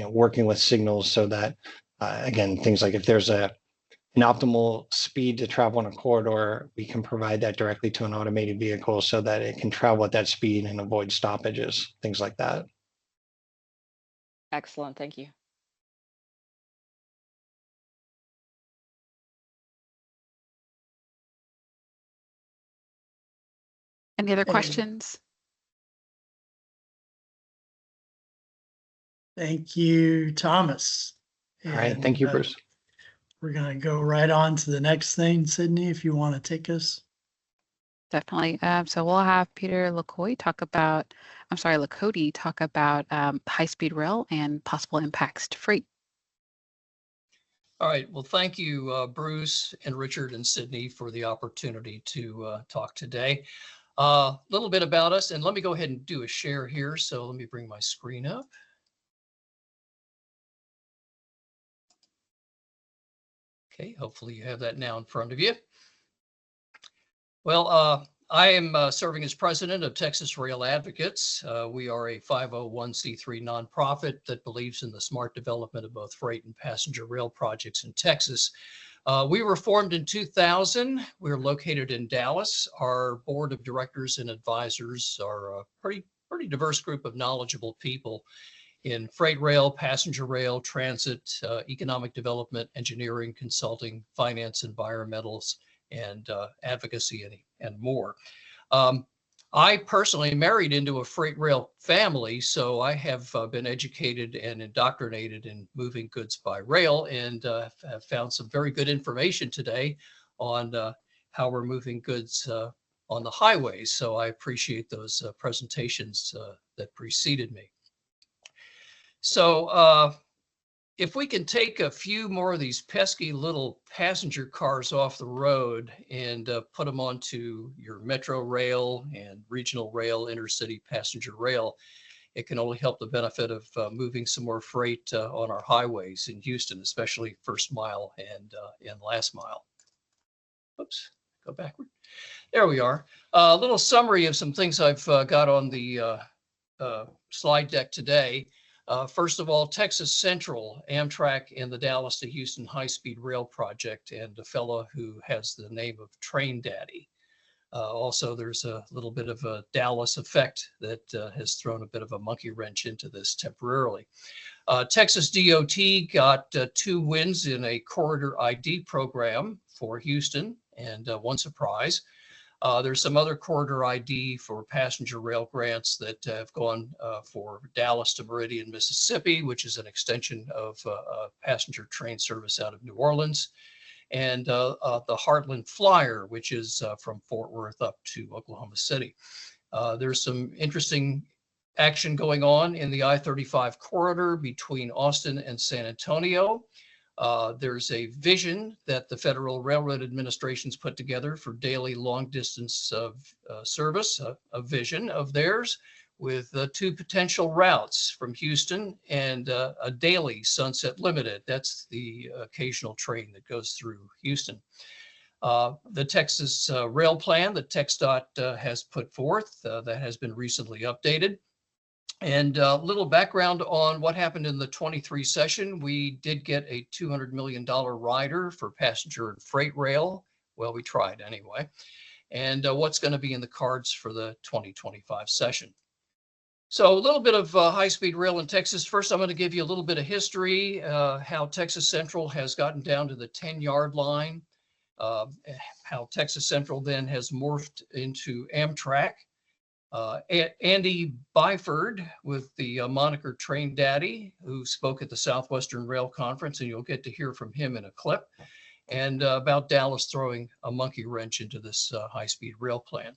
[SPEAKER 8] working with signals so that, again, things like if there's an optimal speed to travel on a corridor, we can provide that directly to an automated vehicle so that it can travel at that speed and avoid stoppages, things like that.
[SPEAKER 9] Excellent, thank you.
[SPEAKER 3] Any other questions?
[SPEAKER 1] Thank you, Thomas.
[SPEAKER 8] All right, thank you, Bruce.
[SPEAKER 1] We're going to go right on to the next thing, Sydney, if you want to take us.
[SPEAKER 3] Definitely. So we'll have Peter Lakody talk about high-speed rail and possible impacts to freight.
[SPEAKER 10] All right. Well, thank you, Bruce and Richard and Sydney, for the opportunity to talk today. A little bit about us, and let me go ahead and do a share here. So let me bring my screen up. Okay, hopefully you have that now in front of you. Well, I am serving as president of Texas Rail Advocates. We are a 501c3 nonprofit that believes in the smart development of both freight and passenger rail projects in Texas. We were formed in 2000. We're located in Dallas. Our board of directors and advisors are a pretty diverse group of knowledgeable people in freight rail, passenger rail, transit, economic development, engineering, consulting, finance, environmentals, and advocacy, and more. I personally married into a freight rail family, so I have been educated and indoctrinated in moving goods by rail, and have found some very good information today on how we're moving goods on the highways. So I appreciate those presentations that preceded me. So if we can take a few more of these pesky little passenger cars off the road and put them onto your metro rail and regional rail, intercity passenger rail, it can only help the benefit of moving some more freight on our highways in Houston, especially first mile and last mile. Oops, go backward. There we are. A little summary of some things I've got on the slide deck today. First of all, Texas Central, Amtrak, and the Dallas to Houston high-speed rail project, and a fellow who has the name of Train Daddy. Also, there's a little bit of a Dallas effect that has thrown a bit of a monkey wrench into this temporarily. Texas DOT got 2 wins in a corridor ID program for Houston, and one surprise. There's some other corridor ID for passenger rail grants that have gone for Dallas to Meridian, Mississippi, which is an extension of passenger train service out of New Orleans, and the Heartland Flyer, which is from Fort Worth up to Oklahoma City. There's some interesting action going on in the I-35 corridor between Austin and San Antonio. There's a vision that the Federal Railroad Administration's put together for daily long distance service, a vision of theirs with 2 potential routes from Houston and a daily Sunset Limited. That's the occasional train that goes through Houston. The Texas Rail Plan that TxDOT has put forth that has been recently updated. And a little background on what happened in the 23 session. We did get a $200 million rider for passenger and freight rail. Well, we tried anyway. And what's going to be in the cards for the 2025 session. So a little bit of high-speed rail in Texas. First, I'm going to give you a little bit of history, how Texas Central has gotten down to the 10-yard line, how Texas Central then has morphed into Amtrak. Andy Byford with the moniker Train Daddy, who spoke at the Southwestern Rail Conference, and you'll get to hear from him in a clip, and about Dallas throwing a monkey wrench into this high-speed rail plan.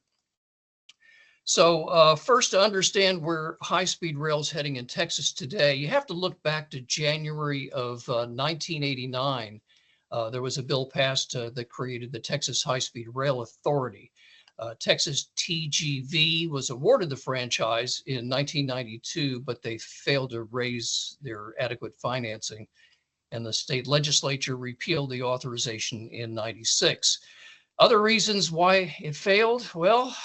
[SPEAKER 10] So first, to understand where high-speed rail is heading in Texas today, you have to look back to January of 1989. There was a bill passed that created the Texas High-Speed Rail Authority. Texas TGV was awarded the franchise in 1992, but they failed to raise their adequate financing, and the state legislature repealed the authorization in 96. Other reasons why it failed, well,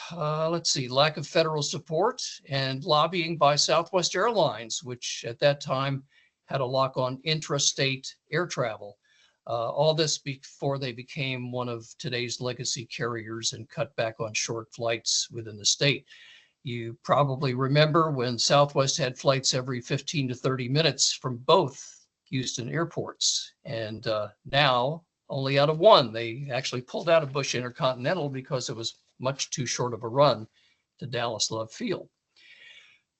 [SPEAKER 10] let's see, lack of federal support and lobbying by Southwest Airlines, which at that time had a lock on intrastate air travel. All this before they became one of today's legacy carriers and cut back on short flights within the state. You probably remember when Southwest had flights every 15 to 30 minutes from both Houston airports. And now, only out of one, they actually pulled out of Bush Intercontinental because it was much too short of a run to Dallas Love Field.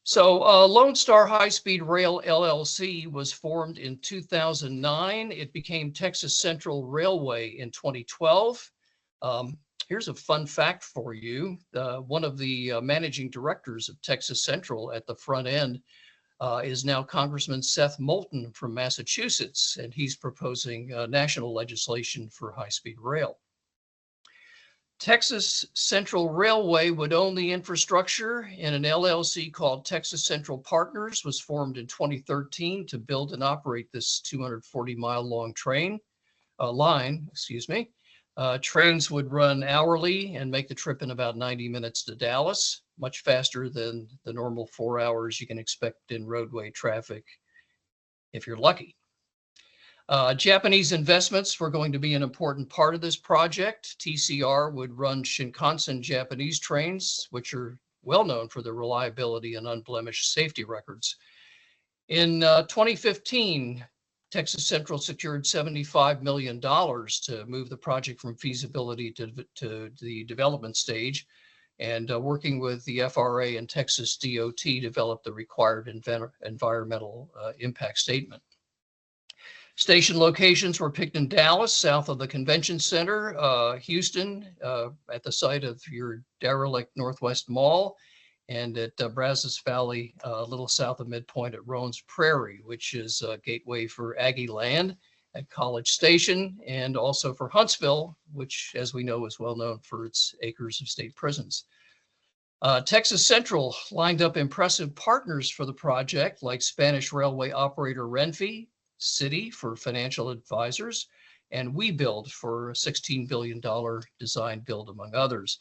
[SPEAKER 10] So Lone Star High Speed Rail LLC was formed in 2009. It became Texas Central Railway in 2012. Here's a fun fact for you. One of the managing directors of Texas Central at the front end is now Congressman Seth Moulton from Massachusetts, and he's proposing national legislation for high-speed rail. Texas Central Railway would own the infrastructure, and an LLC called Texas Central Partners was formed in 2013 to build and operate this 240-mile long line. Trains would run hourly and make the trip in about 90 minutes to Dallas, much faster than the normal 4 hours you can expect in roadway traffic if you're lucky. Japanese investments were going to be an important part of this project. TCR would run Shinkansen Japanese trains, which are well known for their reliability and unblemished safety records. In 2015, Texas Central secured $75 million to move the project from feasibility to the development stage. and working with the FRA and Texas DOT, developed the required environmental impact statement. Station locations were picked in Dallas, south of the convention center, Houston, at the site of your derelict Northwest Mall, and at Brazos Valley, a little south of midpoint at Roan's Prairie, which is a gateway for Aggie Land at College Station, and also for Huntsville, which, as we know, is well known for its acres of state prisons. Texas Central lined up impressive partners for the project, like Spanish railway operator Renfe, Citi for financial advisors, and WeBuild for a $16 billion design build, among others.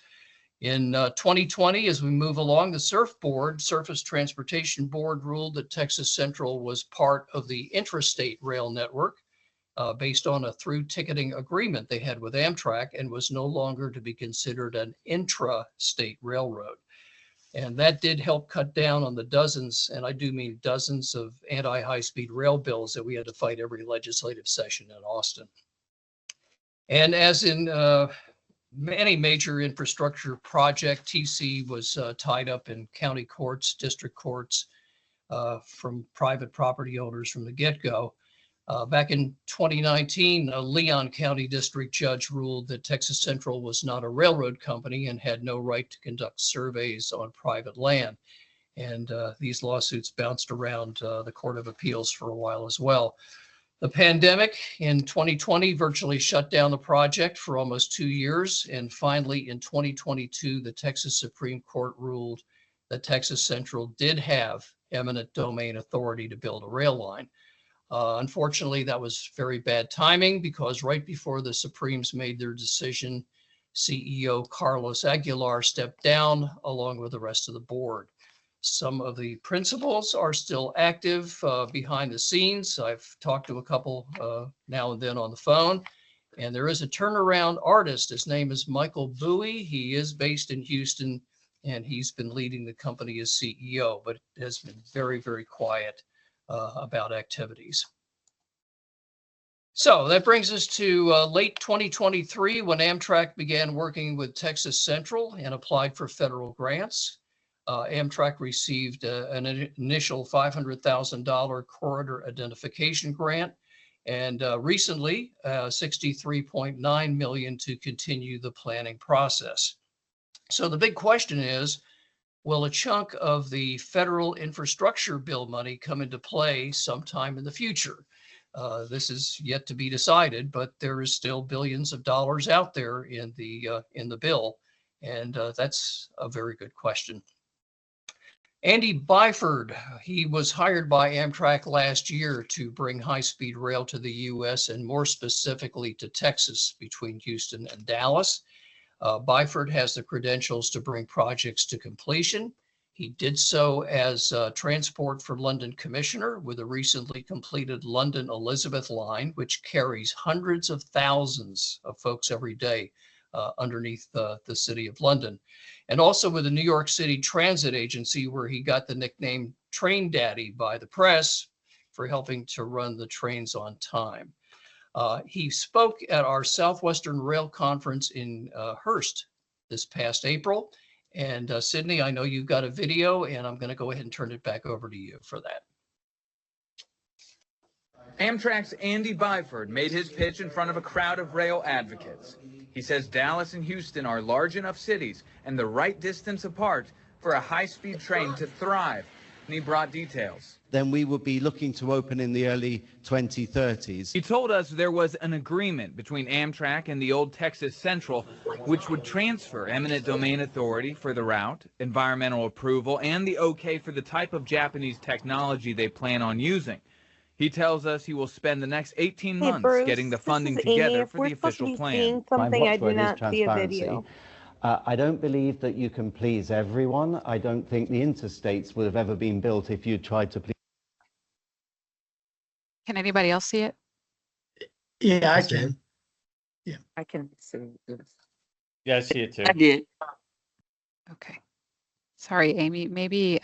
[SPEAKER 10] In 2020, as we move along, the Surface Transportation Board ruled that Texas Central was part of the intrastate rail network based on a through ticketing agreement they had with Amtrak, and was no longer to be considered an intrastate railroad. And that did help cut down on the dozens, and I do mean dozens, of anti-high-speed rail bills that we had to fight every legislative session in Austin. And as in many major infrastructure project, TC was tied up in county courts, district courts, from private property owners from the get-go. Back in 2019, a Leon County district judge ruled that Texas Central was not a railroad company and had no right to conduct surveys on private land. And these lawsuits bounced around the Court of Appeals for a while as well. The pandemic in 2020 virtually shut down the project for almost 2 years. And finally, in 2022, the Texas Supreme Court ruled that Texas Central did have eminent domain authority to build a rail line. Unfortunately, that was very bad timing, because right before the Supremes made their decision, CEO Carlos Aguilar stepped down along with the rest of the board. Some of the principals are still active behind the scenes. I've talked to a couple now and then on the phone, and there is a turnaround artist. His name is Michael Bowie. He is based in Houston, and he's been leading the company as CEO, but has been very, very quiet about activities. So that brings us to late 2023, when Amtrak began working with Texas Central and applied for federal grants. Amtrak received an initial $500,000 corridor identification grant, and recently $63.9 million to continue the planning process. So the big question is, will a chunk of the federal infrastructure bill money come into play sometime in the future? This is yet to be decided, but there is still billions of dollars out there in the bill, and that's a very good question. Andy Byford, he was hired by Amtrak last year to bring high-speed rail to the U.S. and more specifically to Texas between Houston and Dallas. Byford has the credentials to bring projects to completion. He did so as Transport for London Commissioner with a recently completed London Elizabeth line, which carries hundreds of thousands of folks every day underneath the city of London. And also with the New York City Transit Agency, where he got the nickname Train Daddy by the press for helping to run the trains on time. He spoke at our Southwestern Rail Conference in Hearst this past April. And Sydney, I know you've got a video, and I'm going to go ahead and turn it back over to you for that.
[SPEAKER 11] Amtrak's Andy Byford made his pitch in front of a crowd of rail advocates. He says Dallas and Houston are large enough cities and the right distance apart for a high-speed train to thrive. And he brought details.
[SPEAKER 12] Then we would be looking to open in the early 2030s.
[SPEAKER 11] He told us there was an agreement between Amtrak and the old Texas Central, which would transfer eminent domain authority for the route, environmental approval, and the okay for the type of Japanese technology they plan on using. He tells us he will spend the next 18 months
[SPEAKER 7] Bruce,
[SPEAKER 11] getting the funding
[SPEAKER 7] this is
[SPEAKER 11] together
[SPEAKER 7] Amy.
[SPEAKER 11] for the official plan.
[SPEAKER 7] Something I do not see a video.
[SPEAKER 12] I don't believe that you can please everyone. I don't think the interstates would have ever been built if you tried to please.
[SPEAKER 3] Can anybody else see it?
[SPEAKER 1] Yeah, I can. Yeah,
[SPEAKER 4] I can see this.
[SPEAKER 13] Yeah, I see it too.
[SPEAKER 6] I did.
[SPEAKER 3] Okay. Sorry, Amy. Maybe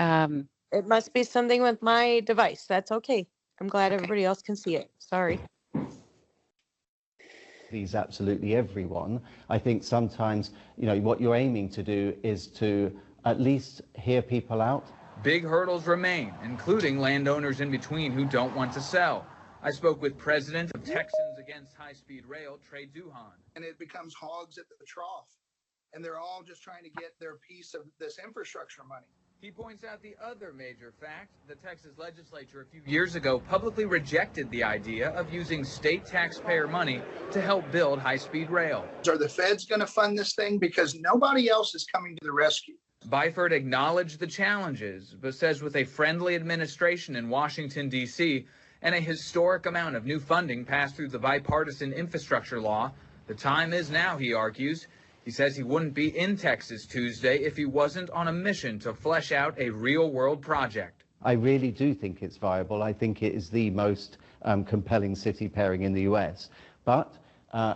[SPEAKER 7] It must be something with my device. That's okay. I'm glad
[SPEAKER 3] Okay.
[SPEAKER 7] everybody else can see it. Sorry.
[SPEAKER 12] please absolutely everyone. I think sometimes, what you're aiming to do is to at least hear people out.
[SPEAKER 11] Big hurdles remain, including landowners in between who don't want to sell. I spoke with President of Texans Against High-Speed Rail, Trey Duhan.
[SPEAKER 14] And it becomes hogs at the trough. And they're all just trying to get their piece of this infrastructure money.
[SPEAKER 11] He points out the other major fact: the Texas legislature a few years ago publicly rejected the idea of using state taxpayer money to help build high-speed rail.
[SPEAKER 14] Are the feds going to fund this thing? Because nobody else is coming to the rescue.
[SPEAKER 11] Byford acknowledged the challenges, but says with a friendly administration in Washington, D.C., and a historic amount of new funding passed through the bipartisan infrastructure law, the time is now, he argues. He says he wouldn't be in Texas Tuesday if he wasn't on a mission to flesh out a real-world project.
[SPEAKER 12] I really do think it's viable. I think it is the most compelling city pairing in the US. But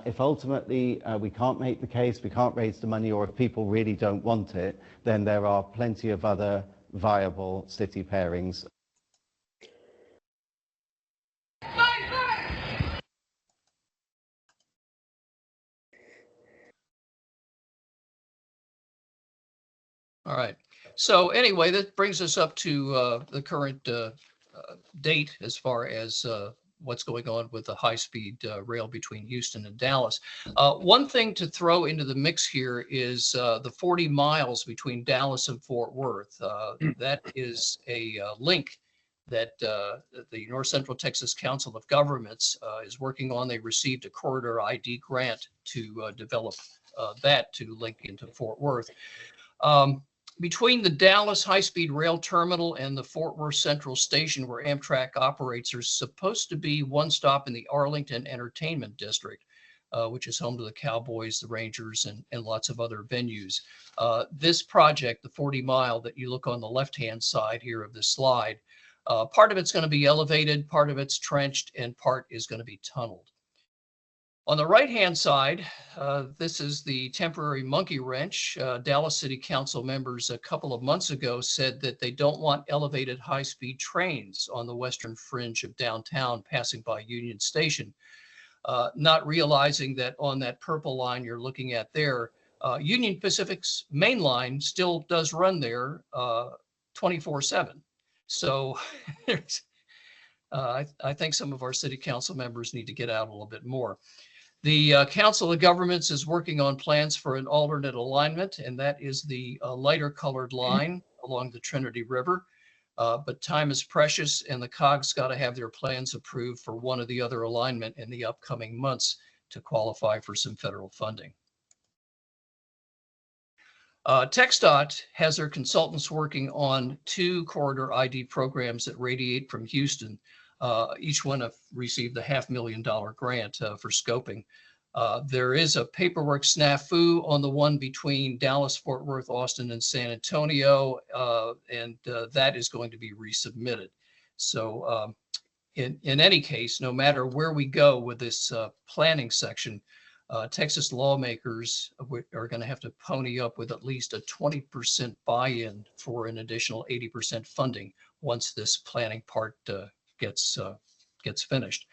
[SPEAKER 12] if ultimately we can't make the case, we can't raise the money, or if people really don't want it, then there are plenty of other viable city pairings.
[SPEAKER 10] All right. So anyway, that brings us up to the current date as far as what's going on with the high-speed rail between Houston and Dallas. One thing to throw into the mix here is the 40 miles between Dallas and Fort Worth. That is a link that the North Central Texas Council of Governments is working on. They received a corridor ID grant to develop that to link into Fort Worth. Between the Dallas high-speed rail terminal and the Fort Worth Central Station, where Amtrak operates, there's supposed to be one stop in the Arlington Entertainment District, which is home to the Cowboys, the Rangers, and lots of other venues. This project, the 40-mile that you look on the left-hand side here of this slide, part of it's going to be elevated, part of it's trenched, and part is going to be tunneled. On the right-hand side, this is the temporary monkey wrench. Dallas City Council members a couple of months ago said that they don't want elevated high-speed trains on the western fringe of downtown passing by Union Station, not realizing that on that purple line you're looking at there, Union Pacific's main line still does run there 24/7. So I think some of our city council members need to get out a little bit more. The Council of Governments is working on plans for an alternate alignment, and that is the lighter colored line along the Trinity River. But time is precious, and the COG's got to have their plans approved for one or the other alignment in the upcoming months to qualify for some federal funding. TxDOT has their consultants working on 2 corridor ID programs that radiate from Houston. Each one have received a $500,000 grant for scoping. There is a paperwork snafu on the one between Dallas, Fort Worth, Austin, and San Antonio, and that is going to be resubmitted. So in any case, no matter where we go with this planning section, Texas lawmakers are going to have to pony up with at least a 20% buy-in for an additional 80% funding once this planning part gets finished.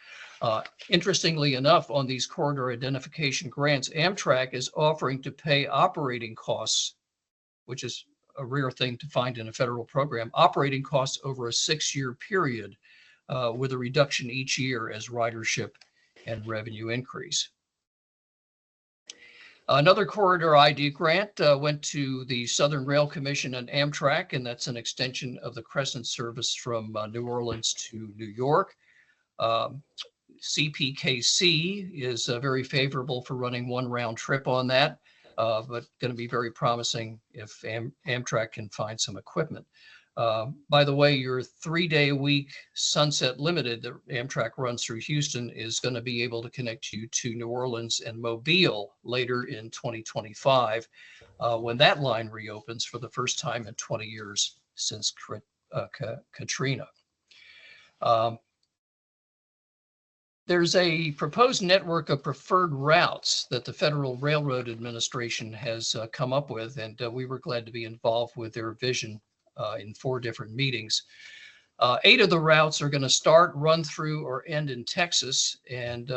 [SPEAKER 10] Interestingly enough, on these corridor identification grants, Amtrak is offering to pay operating costs, which is a rare thing to find in a federal program, operating costs over a 6-year period with a reduction each year as ridership and revenue increase. Another corridor ID grant went to the Southern Rail Commission and Amtrak, and that's an extension of the Crescent service from New Orleans to New York. CPKC is very favorable for running one round trip on that, but going to be very promising if Amtrak can find some equipment. By the way, your 3-day-a-week Sunset Limited that Amtrak runs through Houston is going to be able to connect you to New Orleans and Mobile later in 2025 when that line reopens for the first time in 20 years since Katrina. There's a proposed network of preferred routes that the Federal Railroad Administration has come up with, and we were glad to be involved with their vision in 4 different meetings. 8 of the routes are going to start, run through, or end in Texas, and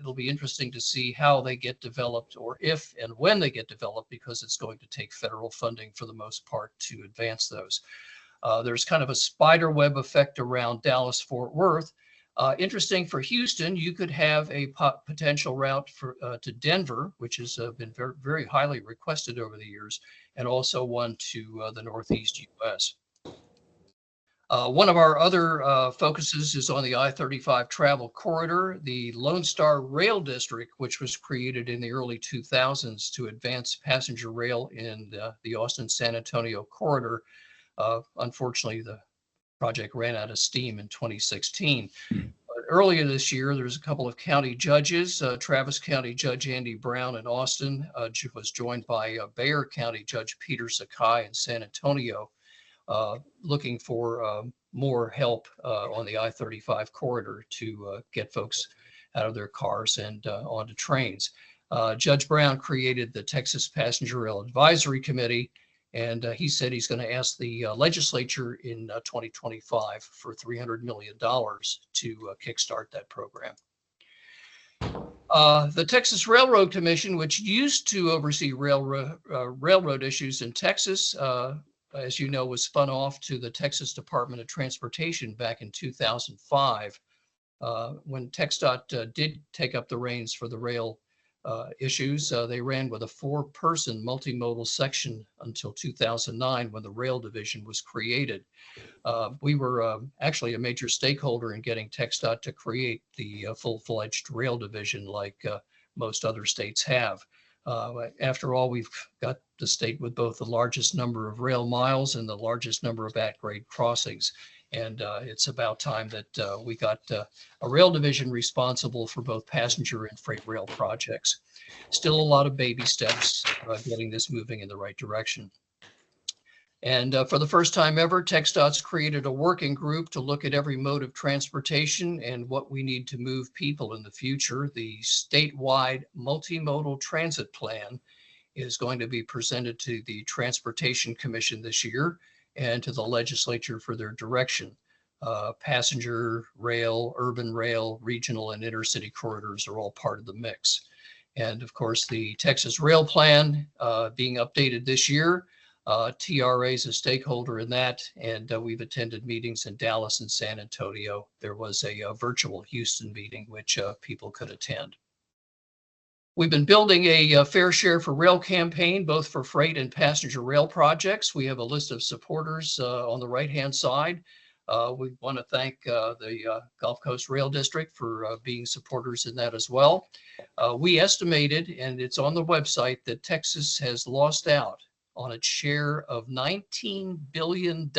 [SPEAKER 10] it'll be interesting to see how they get developed, or if and when they get developed, because it's going to take federal funding for the most part to advance those. There's kind of a spider web effect around Dallas-Fort Worth. Interesting for Houston, you could have a potential route for to Denver, which has been very, very highly requested over the years, and also one to the Northeast U.S. One of our other focuses is on the I-35 travel corridor, the Lone Star Rail District, which was created in the early 2000s to advance passenger rail in the Austin-San Antonio corridor. Unfortunately, the project ran out of steam in 2016. But earlier this year, there's a couple of county judges. Travis County Judge Andy Brown in Austin was joined by Bexar County Judge Peter Sakai in San Antonio, looking for more help on the I-35 corridor to get folks out of their cars and onto trains. Judge Brown created the Texas Passenger Rail Advisory Committee, and he said he's going to ask the legislature in 2025 for $300 million to kickstart that program. The Texas Railroad Commission, which used to oversee railroad issues in Texas, as you know, was spun off to the Texas Department of Transportation back in 2005. When TxDOT did take up the reins for the rail issues, they ran with a 4-person multimodal section until 2009, when the rail division was created. We were actually a major stakeholder in getting TxDOT to create the full-fledged rail division like most other states have. After all, we've got the state with both the largest number of rail miles and the largest number of at-grade crossings. And it's about time that we got a rail division responsible for both passenger and freight rail projects. Still a lot of baby steps getting this moving in the right direction. And for the first time ever, TxDOT's created a working group to look at every mode of transportation and what we need to move people in the future. The statewide multimodal transit plan is going to be presented to the Transportation Commission this year and to the legislature for their direction. Passenger rail, urban rail, regional and intercity corridors are all part of the mix. And of course, the Texas Rail Plan being updated this year. TRA is a stakeholder in that, and we've attended meetings in Dallas and San Antonio. There was a virtual Houston meeting which people could attend. We've been building a Fair Share for Rail campaign, both for freight and passenger rail projects. We have a list of supporters on the right-hand side. We want to thank the Gulf Coast Rail District for being supporters in that as well. We estimated, and it's on the website, that Texas has lost out on its share of $19 billion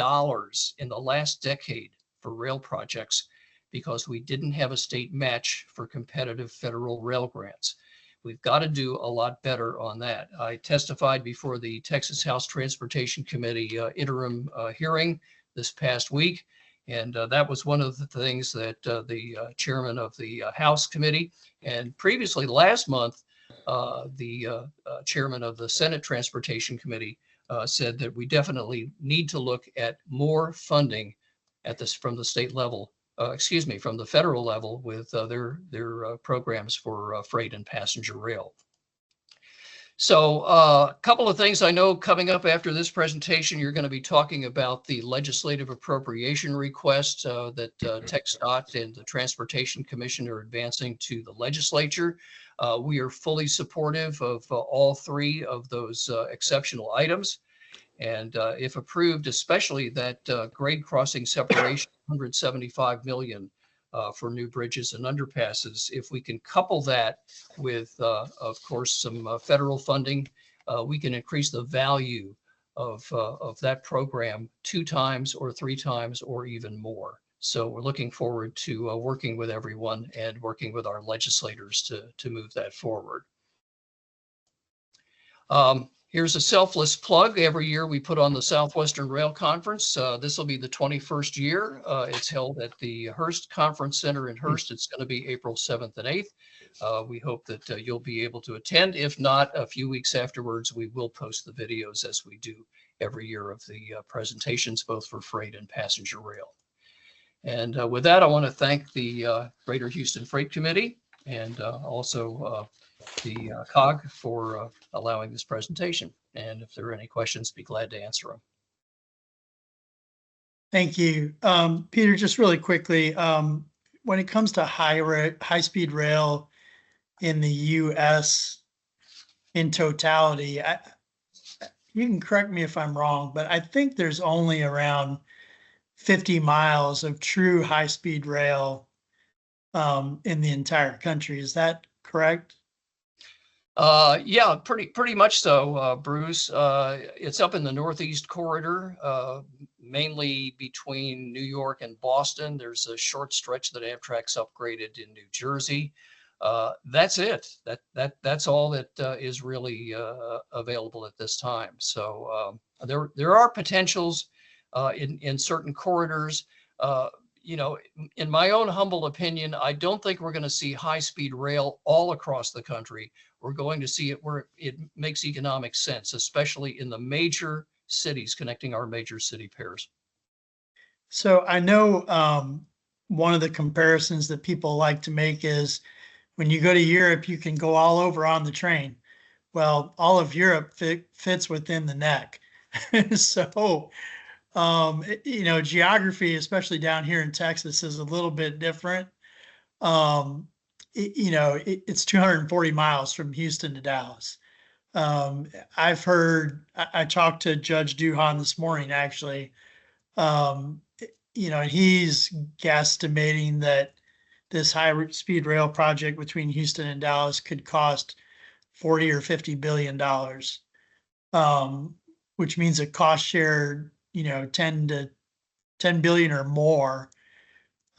[SPEAKER 10] in the last decade for rail projects because we didn't have a state match for competitive federal rail grants. We've got to do a lot better on that. I testified before the Texas House Transportation Committee interim hearing this past week, and that was one of the things that the chairman of the House Committee, and previously last month, the chairman of the Senate Transportation Committee said that we definitely need to look at more funding at this from the state level, from the federal level with their programs for freight and passenger rail. So a couple of things I know coming up after this presentation, you're going to be talking about the legislative appropriation request that TxDOT and the Transportation Commission are advancing to the legislature. We are fully supportive of all 3 of those exceptional items. And if approved, especially that grade crossing separation, $175 million for new bridges and underpasses. If we can couple that with, of course, some federal funding, we can increase the value of that program 2 times or 3 times or even more. So we're looking forward to working with everyone and working with our legislators to move that forward. Here's a selfless plug. Every year we put on the Southwestern Rail Conference. This will be the 21st year. It's held at the Hearst Conference Center in Hearst. It's going to be April 7th and 8th. We hope that you'll be able to attend. If not, a few weeks afterwards, we will post the videos as we do every year of the presentations, both for freight and passenger rail. And with that, I want to thank the Greater Houston Freight Committee and also the COG for allowing this presentation. And if there are any questions, be glad to answer them.
[SPEAKER 1] Thank you. Peter, just really quickly, when it comes to high-speed rail in the U.S. in totality, you can correct me if I'm wrong, but I think there's only around 50 miles of true high-speed rail in the entire country. Is that correct?
[SPEAKER 10] Yeah, pretty much so, Bruce. It's up in the Northeast Corridor, mainly between New York and Boston. There's a short stretch that Amtrak's upgraded in New Jersey. That's it. That's all that is really available at this time. So there are potentials in certain corridors. You know, in my own humble opinion, I don't think we're going to see high-speed rail all across the country. We're going to see it where it makes economic sense, especially in the major cities connecting our major city pairs.
[SPEAKER 1] So I know one of the comparisons that people like to make is when you go to Europe, you can go all over on the train. Well, all of Europe fits within the neck. So, you know, geography, especially down here in Texas, is a little bit different. You know, it's 240 miles from Houston to Dallas. I've heard, I talked to Judge Duhan this morning, actually. You know, he's guesstimating that this high-speed rail project between Houston and Dallas could cost 40 or 50 billion dollars, which means a cost share, you know, 10 billion or more,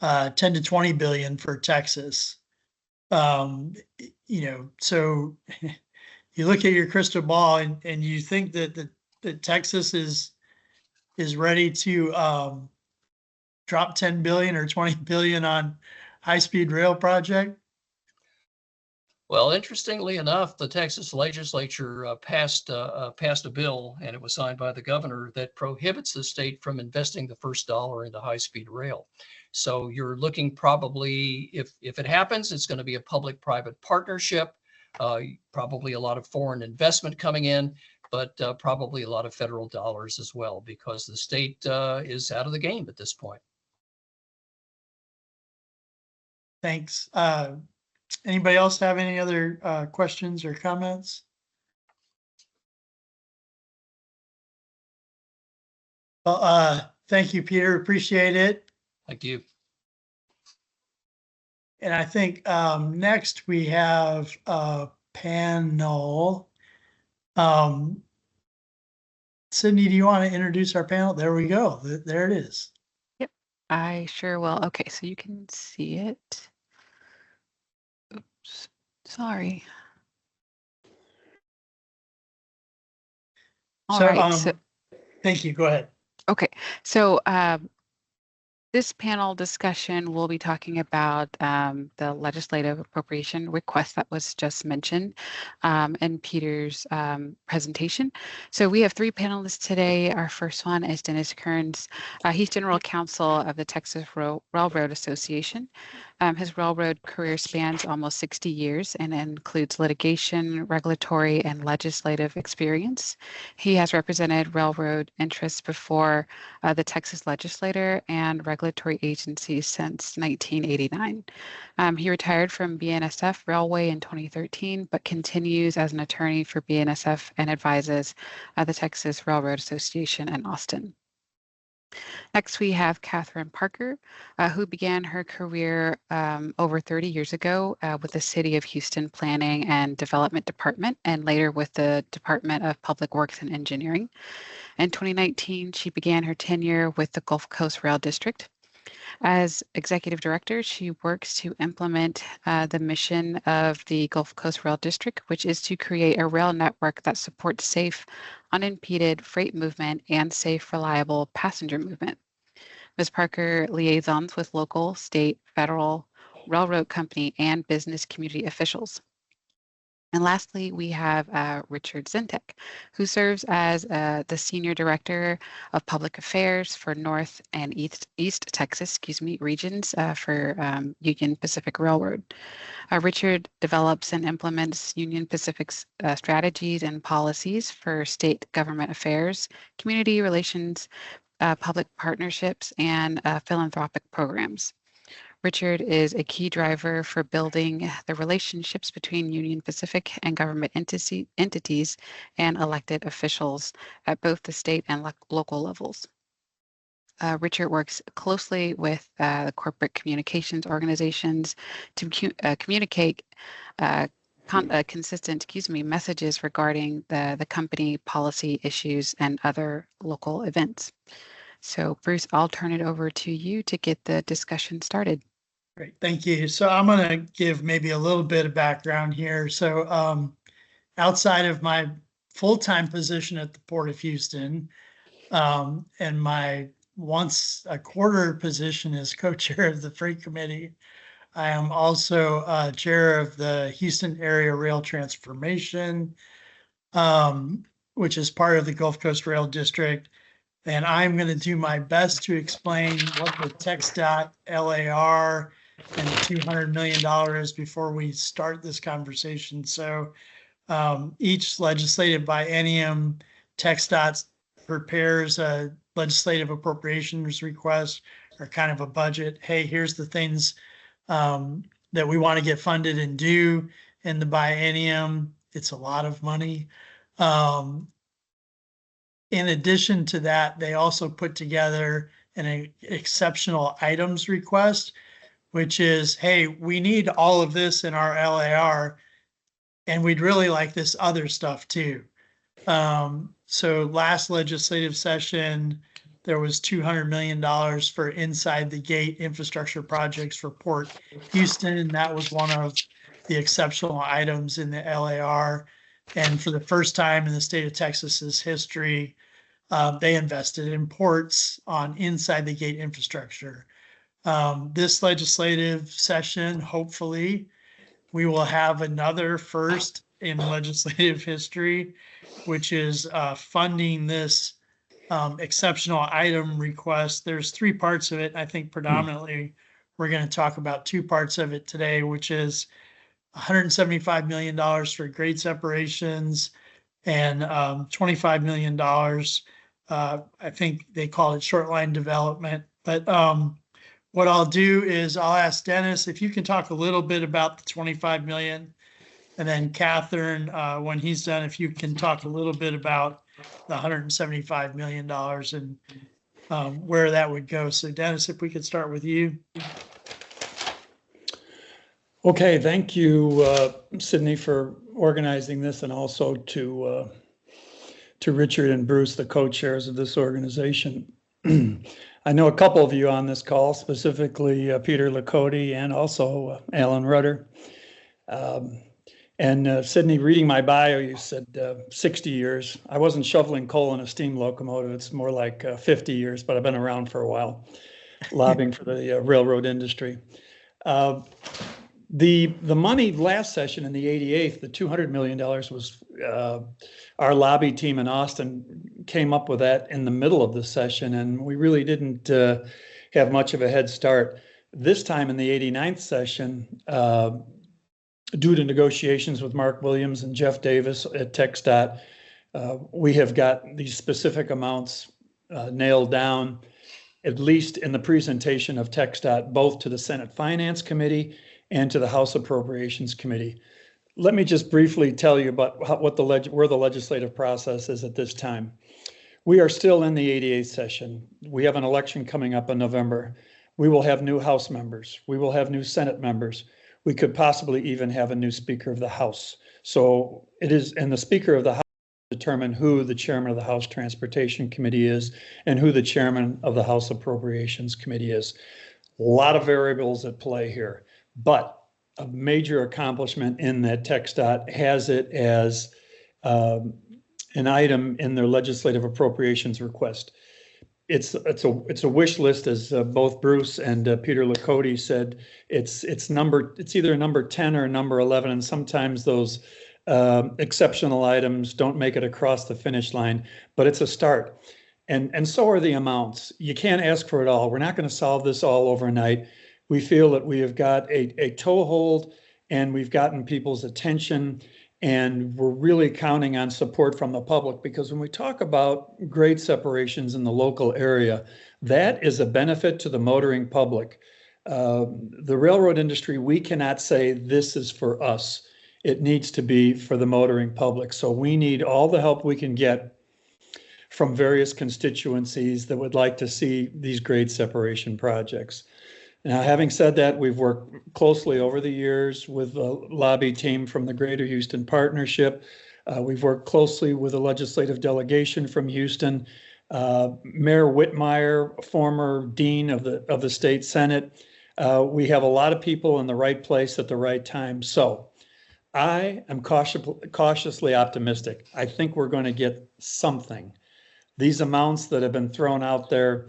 [SPEAKER 1] 10 to 20 billion for Texas. You know, so you look at your crystal ball and you think that Texas is ready to drop 10 billion or 20 billion on high-speed rail project.
[SPEAKER 10] Well, interestingly enough, the Texas legislature passed a bill, and it was signed by the governor, that prohibits the state from investing the first dollar into high-speed rail. So you're looking probably, if it happens, it's going to be a public-private partnership, probably a lot of foreign investment coming in, but probably a lot of federal dollars as well, because the state is out of the game at this point.
[SPEAKER 1] Thanks. Anybody else have any other questions or comments? Well, thank you, Peter. Appreciate it.
[SPEAKER 10] Thank you.
[SPEAKER 1] And I think next we have a panel. Sydney, do you want to introduce our panel? There we go. There it is.
[SPEAKER 3] Yep, I sure will. Okay, so you can see it. Oops, sorry. All right.
[SPEAKER 1] Thank you. Go ahead.
[SPEAKER 3] Okay, so this panel discussion will be talking about the legislative appropriation request that was just mentioned in Peter's presentation. So we have three panelists today. Our first one is Dennis Kearns. He's General Counsel of the Texas Railroad Association. His railroad career spans almost 60 years and includes litigation, regulatory, and legislative experience. He has represented railroad interests before the Texas legislature and regulatory agencies since 1989. He retired from BNSF Railway in 2013, but continues as an attorney for BNSF and advises the Texas Railroad Association in Austin. Next, we have Catherine Parker, who began her career over 30 years ago with the City of Houston Planning and Development Department, and later with the Department of Public Works and Engineering. In 2019, she began her tenure with the Gulf Coast Rail District. As executive director, she works to implement the mission of the Gulf Coast Rail District, which is to create a rail network that supports safe, unimpeded freight movement and safe, reliable passenger movement. Ms. Parker liaisons with local, state, federal, railroad company, and business community officials. And lastly, we have Richard Zintek, who serves as the Senior Director of Public Affairs for North and East Texas, regions for Union Pacific Railroad. Richard develops and implements Union Pacific's strategies and policies for state government affairs, community relations, public partnerships, and philanthropic programs. Richard is a key driver for building the relationships between Union Pacific and government entities and elected officials at both the state and local levels. Richard works closely with the corporate communications organizations to communicate consistent messages regarding the company policy issues and other local events. So Bruce, I'll turn it over to you to get the discussion started.
[SPEAKER 1] Great, thank you. So I'm going to give maybe a little bit of background here. So outside of my full-time position at the Port of Houston and my once a quarter position as co-chair of the Freight Committee, I am also chair of the Houston Area Rail Transformation, which is part of the Gulf Coast Rail District. And I'm going to do my best to explain what the TxDOT LAR and the $200 million is before we start this conversation. So each legislative biennium, TxDOT prepares a legislative appropriations request or kind of a budget. Hey, here's the things that we want to get funded and do in the biennium. It's a lot of money. In addition to that, they also put together an exceptional items request, which is, hey, we need all of this in our LAR, and we'd really like this other stuff too. So last legislative session, there was $200 million for inside the gate infrastructure projects for Port Houston, and that was one of the exceptional items in the LAR. And for the first time in the state of Texas's history, they invested in ports on inside the gate infrastructure. This legislative session, hopefully, we will have another first in legislative history, which is funding this exceptional item request. There's three parts of it. I think predominantly we're going to talk about two parts of it today, which is $175 million for grade separations and $25 million. I think they call it short line development. But what I'll do is I'll ask Dennis if you can talk a little bit about the 25 million, and then Catherine, when he's done, if you can talk a little bit about the $175 million and where that would go. So Dennis, if we could start with you.
[SPEAKER 15] Okay, thank you, Sydney, for organizing this, and also to Richard and Bruce, the co-chairs of this organization. I know a couple of you on this call, specifically Peter Lakoti and also Alan Rudder. And Sydney, reading my bio, you said 60 years. I wasn't shoveling coal in a steam locomotive. It's more like 50 years, but I've been around for a while, lobbying for the railroad industry. The money last session in the 88th, the $200 million was our lobby team in Austin came up with that in the middle of the session, and we really didn't have much of a head start. This time in the 89th session, due to negotiations with Mark Williams and Jeff Davis at TxDOT, we have got these specific amounts nailed down, at least in the presentation of TxDOT, both to the Senate Finance Committee and to the House Appropriations Committee. Let me just briefly tell you about where the legislative process is at this time. We are still in the 88th session. We have an election coming up in November. We will have new House members. We will have new Senate members. We could possibly even have a new Speaker of the House. So it is, and the Speaker of the House will determine who the Chairman of the House Transportation Committee is and who the Chairman of the House Appropriations Committee is. A lot of variables at play here, but a major accomplishment in that TxDOT has it as an item in their legislative appropriations request. It's a wish list, as both Bruce and Peter Lakoti said. It's either number 10 or number 11, and sometimes those exceptional items don't make it across the finish line, but it's a start. And so are the amounts. You can't ask for it all. We're not going to solve this all overnight. We feel that we have got a toehold and we've gotten people's attention, and we're really counting on support from the public, because when we talk about grade separations in the local area, that is a benefit to the motoring public. The railroad industry, we cannot say this is for us. It needs to be for the motoring public. So we need all the help we can get from various constituencies that would like to see these grade separation projects. Now, having said that, we've worked closely over the years with a lobby team from the Greater Houston Partnership. We've worked closely with a legislative delegation from Houston. Mayor Whitmire, former dean of the state Senate. We have a lot of people in the right place at the right time. So I am cautiously optimistic. I think we're going to get something. These amounts that have been thrown out there,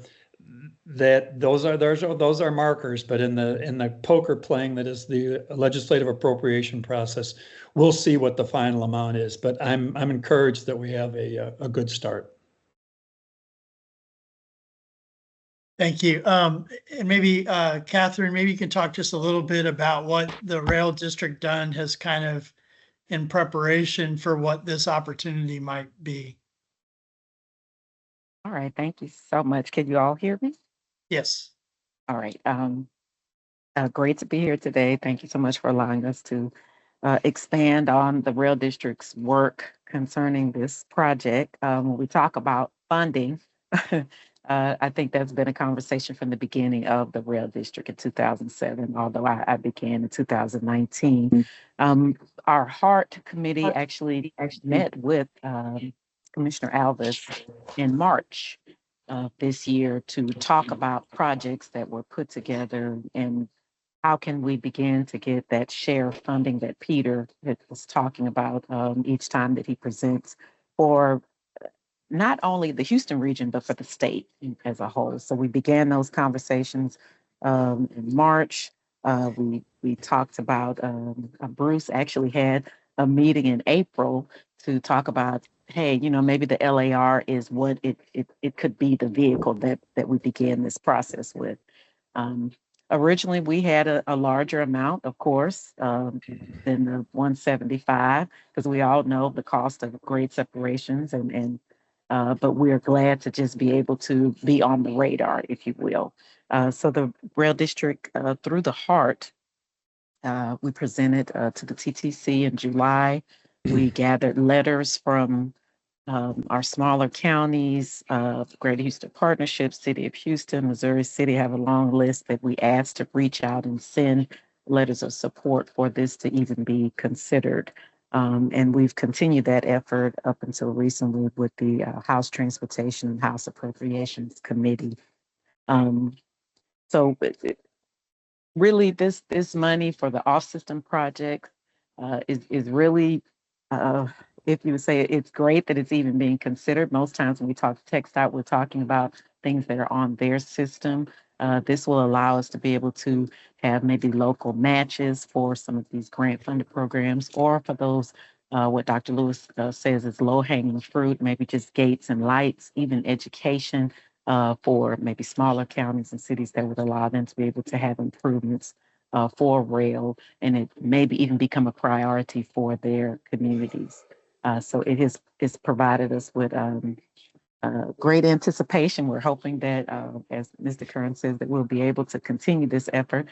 [SPEAKER 15] that those are markers, but in the poker playing that is the legislative appropriation process, we'll see what the final amount is. But I'm encouraged that we have a good start.
[SPEAKER 1] Thank you. And maybe Catherine, maybe you can talk just a little bit about what the rail district done has kind of in preparation for what this opportunity might be.
[SPEAKER 16] All right, thank you so much. Can you all hear me?
[SPEAKER 1] Yes.
[SPEAKER 16] All right. Great to be here today. Thank you so much for allowing us to expand on the rail district's work concerning this project. When we talk about funding, I think that's been a conversation from the beginning of the rail district in 2007, although I began in 2019. Our HART committee actually met with Commissioner Alvis in March this year to talk about projects that were put together and how can we begin to get that share of funding that Peter was talking about each time that he presents for not only the Houston region, but for the state as a whole. So we began those conversations in March. We talked about, Bruce actually had a meeting in April to talk about, hey, maybe the LAR is what it could be, the vehicle that we began this process with. Originally, we had a larger amount, of course, than the 175, because we all know the cost of grade separations, but we're glad to just be able to be on the radar, if you will. So the rail district, through the HART, we presented to the TTC in July. We gathered letters from our smaller counties, Greater Houston Partnership, City of Houston, Missouri City have a long list that we asked to reach out and send letters of support for this to even be considered. And we've continued that effort up until recently with the House Transportation and House Appropriations Committee. So really this money for the off-system project is really, if you would say it's great that it's even being considered. Most times when we talk to TxDOT, we're talking about things that are on their system. This will allow us to be able to have maybe local matches for some of these grant funded programs, or for those, what Dr. Lewis says is low hanging fruit, maybe just gates and lights, even education for maybe smaller counties and cities that would allow them to be able to have improvements for rail, and it maybe even become a priority for their communities. So it's provided us with great anticipation. We're hoping that, as Mr. Kern says, that we'll be able to continue this effort.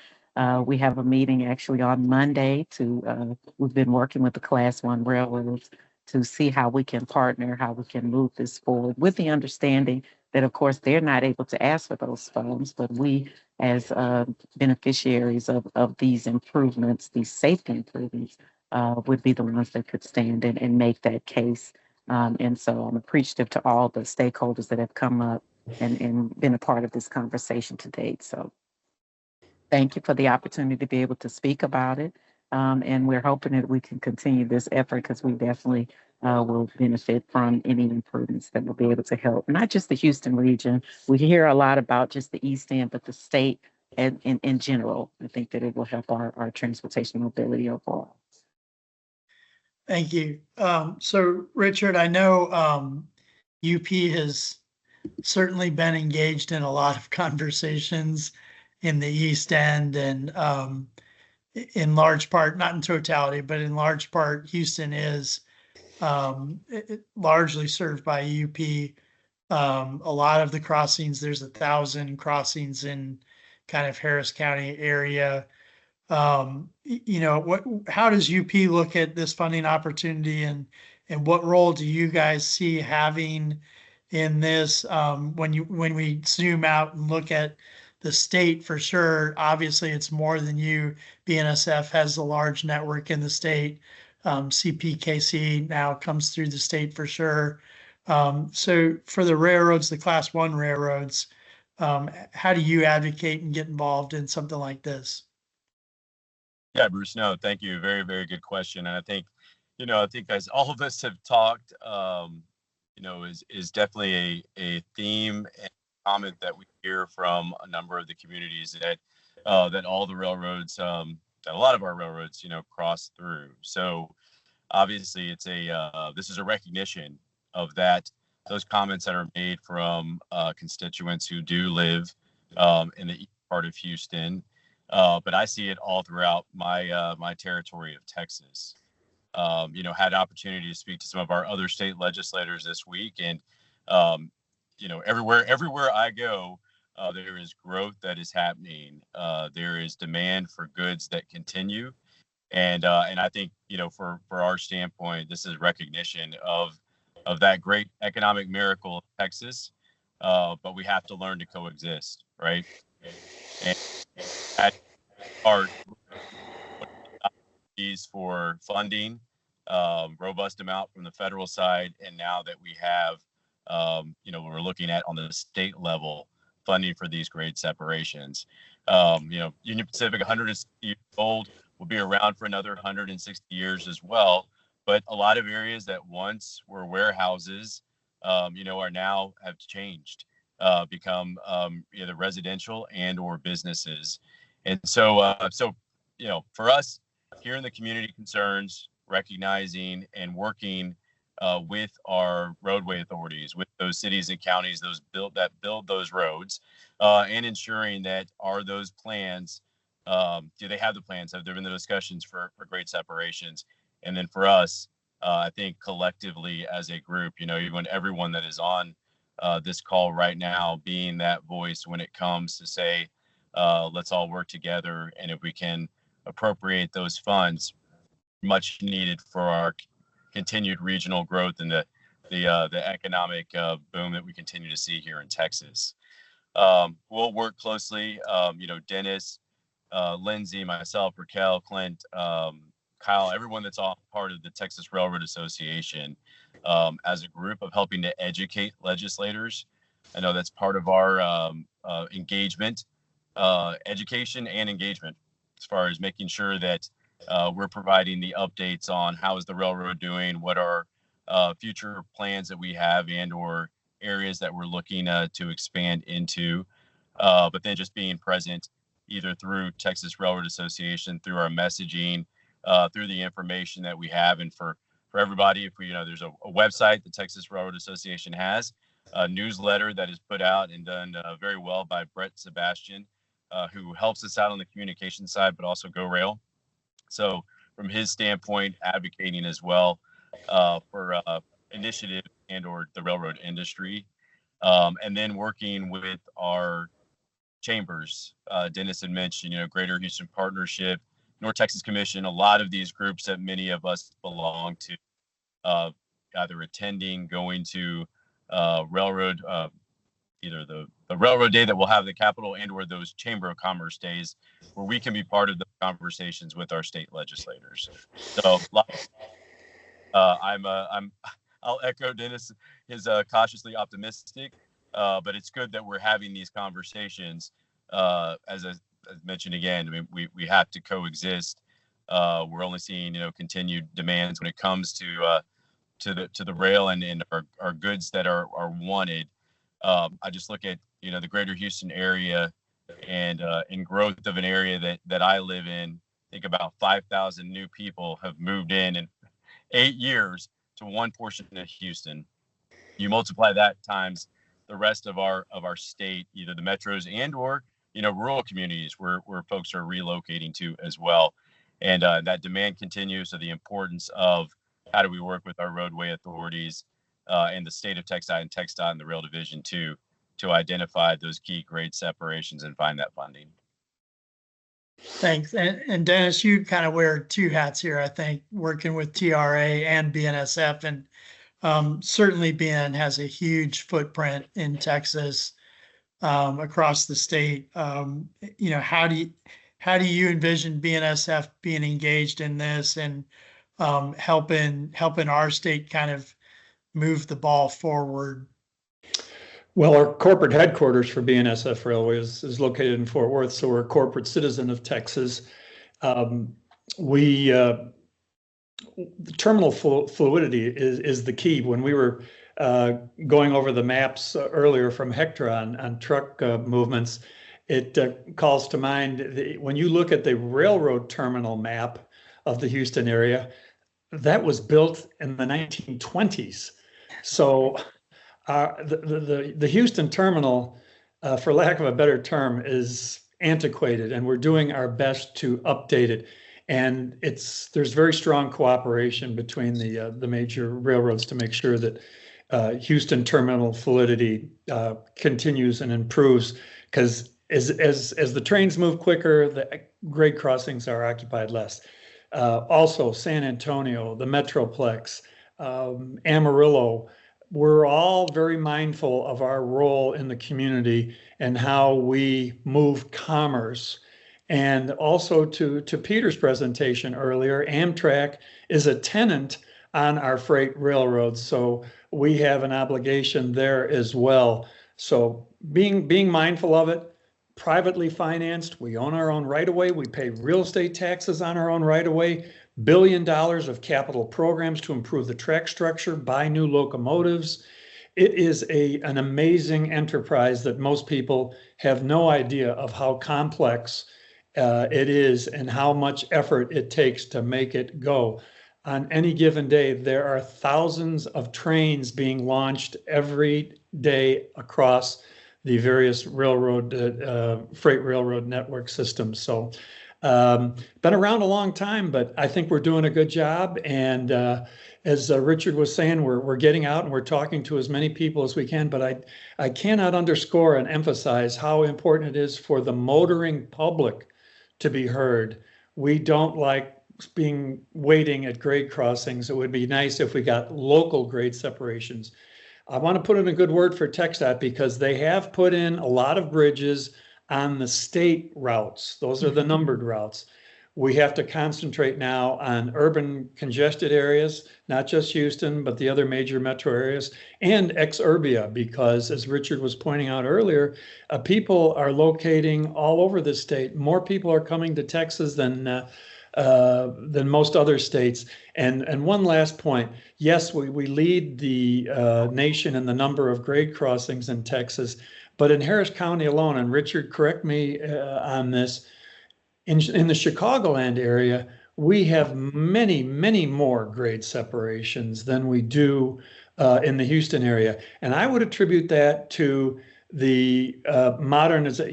[SPEAKER 16] We have a meeting actually on Monday we've been working with the Class 1 railroads to see how we can partner, how we can move this forward, with the understanding that, of course, they're not able to ask for those funds, but we, as beneficiaries of these improvements, these safety improvements, would be the ones that could stand and make that case. And so I'm appreciative to all the stakeholders that have come up and been a part of this conversation to date. So thank you for the opportunity to be able to speak about it. And we're hoping that we can continue this effort, because we definitely will benefit from any improvements that will be able to help, not just the Houston region. We hear a lot about just the East End, but the state and in general. I think that it will help our transportation mobility overall.
[SPEAKER 1] Thank you. So Richard, I know UP has certainly been engaged in a lot of conversations in the East End, and in large part, not in totality, but in large part, Houston is largely served by UP. A lot of the crossings, there's 1,000 crossings in kind of Harris County area. How does UP look at this funding opportunity, and what role do you guys see having in this? When we zoom out and look at the state, for sure, obviously it's more than you. BNSF has a large network in the state. CPKC now comes through the state for sure. So for the railroads, the class 1 railroads, how do you advocate and get involved in something like this?
[SPEAKER 2] Yeah, Bruce, no, thank you. Very, very good question. And I think, as all of us have talked, is definitely a theme and comment that we hear from a number of the communities that all the railroads, that a lot of our railroads, cross through. So obviously this is a recognition of that, those comments that are made from constituents who do live in the east part of Houston. But I see it all throughout my territory of Texas. Had opportunity to speak to some of our other state legislators this week, and everywhere I go, there is growth that is happening. There is demand for goods that continue, and I think for our standpoint, this is recognition of that great economic miracle of Texas. But we have to learn to coexist, right? And at our for funding, robust amount from the federal side, and now that we have, we're looking at on the state level funding for these grade separations. Union Pacific, 160 years old, will be around for another 160 years as well. But a lot of areas that once were warehouses, are now have changed, become either residential and or businesses. And so, for us here in the community concerns, recognizing and working with our roadway authorities, with those cities and counties, build those roads, and ensuring that are those plans, do they have the plans? Have there been the discussions for grade separations? And then for us, I think collectively as a group, even everyone that is on this call right now, being that voice when it comes to say, let's all work together, and if we can appropriate those funds, much needed for our continued regional growth and the economic boom that we continue to see here in Texas. We'll work closely, Dennis, Lindsay, myself, Raquel, Clint, Kyle, everyone that's all part of the Texas Railroad Association, as a group of helping to educate legislators. I know that's part of our engagement, education and engagement, as far as making sure that we're providing the updates on how is the railroad doing, what are future plans that we have, and or areas that we're looking to expand into. But then just being present either through Texas Railroad Association, through our messaging, through the information that we have. And for everybody, if there's a website the Texas Railroad Association has, a newsletter that is put out and done very well by Brett Sebastian, who helps us out on the communication side, but also Go Rail. So from his standpoint, advocating as well for initiative and or the railroad industry, and then working with our chambers. Dennis had mentioned, Greater Houston Partnership, North Texas Commission, a lot of these groups that many of us belong to, either attending, going to railroad, either the railroad day that we'll have the Capitol and or those Chamber of Commerce days where we can be part of the conversations with our state legislators. So I'll echo Dennis, is cautiously optimistic, but it's good that we're having these conversations. As I mentioned again, I mean, we have to coexist. We're only seeing, continued demands when it comes to the rail and our goods that are wanted. I just look at, the greater Houston area and in growth of an area that I live in. I think about 5,000 new people have moved in 8 years to one portion of Houston. You multiply that times the rest of our state, either the metros and or rural communities where folks are relocating to as well, and that demand continues. So the importance of how do we work with our roadway authorities and the state of TxDOT and TxDOT and the Rail Division to identify those key grade separations and find that funding.
[SPEAKER 1] Thanks. And Dennis, you kind of wear two hats here, I think, working with TRA and BNSF, and certainly BN has a huge footprint in Texas, across the state. How do you envision BNSF being engaged in this and helping our state kind of move the ball forward?
[SPEAKER 15] Well, our corporate headquarters for BNSF Railway is located in Fort Worth, so we're a corporate citizen of Texas. The terminal fluidity is the key. When we were going over the maps earlier from Hector on truck movements, it calls to mind when you look at the railroad terminal map of the Houston area, that was built in the 1920s. So the Houston terminal, for lack of a better term, is antiquated, and we're doing our best to update it. And there's very strong cooperation between the major railroads to make sure that Houston terminal fluidity continues and improves, because as the trains move quicker, the grade crossings are occupied less. Also, San Antonio, the Metroplex, Amarillo, we're all very mindful of our role in the community and how we move commerce. And also to Peter's presentation earlier, Amtrak is a tenant on our freight railroads, so we have an obligation there as well. So being mindful of it, privately financed, we own our own right-of-way, we pay real estate taxes on our own right-of-way, $1 billion of capital programs to improve the track structure, buy new locomotives. It is an amazing enterprise that most people have no idea of how complex it is and how much effort it takes to make it go. On any given day, there are thousands of trains being launched every day across the various freight railroad network systems. So been around a long time, but I think we're doing a good job. And as Richard was saying, we're getting out and we're talking to as many people as we can, but I cannot underscore and emphasize how important it is for the motoring public to be heard. We don't like waiting at grade crossings. It would be nice if we got local grade separations. I want to put in a good word for TxDOT because they have put in a lot of bridges on the state routes. Those are the numbered routes. We have to concentrate now on urban congested areas, not just Houston, but the other major metro areas and exurbia, because as Richard was pointing out earlier, people are locating all over the state. More people are coming to Texas than most other states. And one last point, yes, we lead the nation in the number of grade crossings in Texas, but in Harris County alone, and Richard, correct me on this, in the Chicagoland area, we have many, many more grade separations than we do in the Houston area. And I would attribute that to the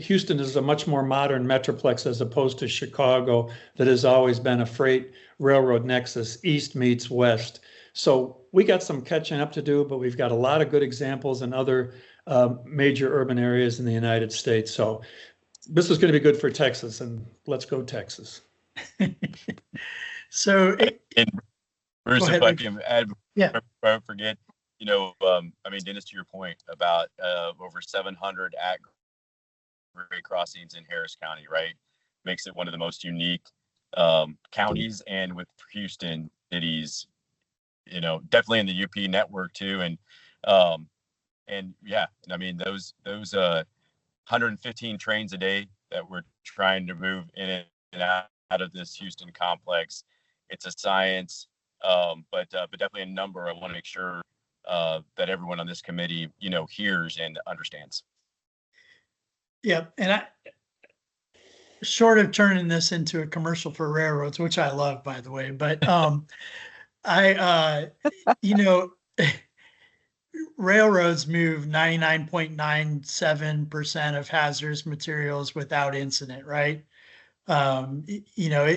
[SPEAKER 15] Houston is a much more modern metroplex as opposed to Chicago that has always been a freight railroad nexus, east meets west. So we got some catching up to do, but we've got a lot of good examples in other major urban areas in the United States. So this is going to be good for Texas, and let's go Texas.
[SPEAKER 1] So,
[SPEAKER 2] and Bruce, if I can add,
[SPEAKER 1] yeah,
[SPEAKER 2] don't forget, Dennis, to your point about over 700 grade crossings in Harris County, right? Makes it one of the most unique counties, and with Houston cities, definitely in the UP network too. And yeah, those 115 trains a day that we're trying to move in and out of this Houston complex. It's a science, but definitely a number. I want to make sure that everyone on this committee, hears and understands.
[SPEAKER 1] Yeah, and short of turning this into a commercial for railroads, which I love, by the way, but You know, railroads move 99.97% of hazardous materials without incident, right? You know,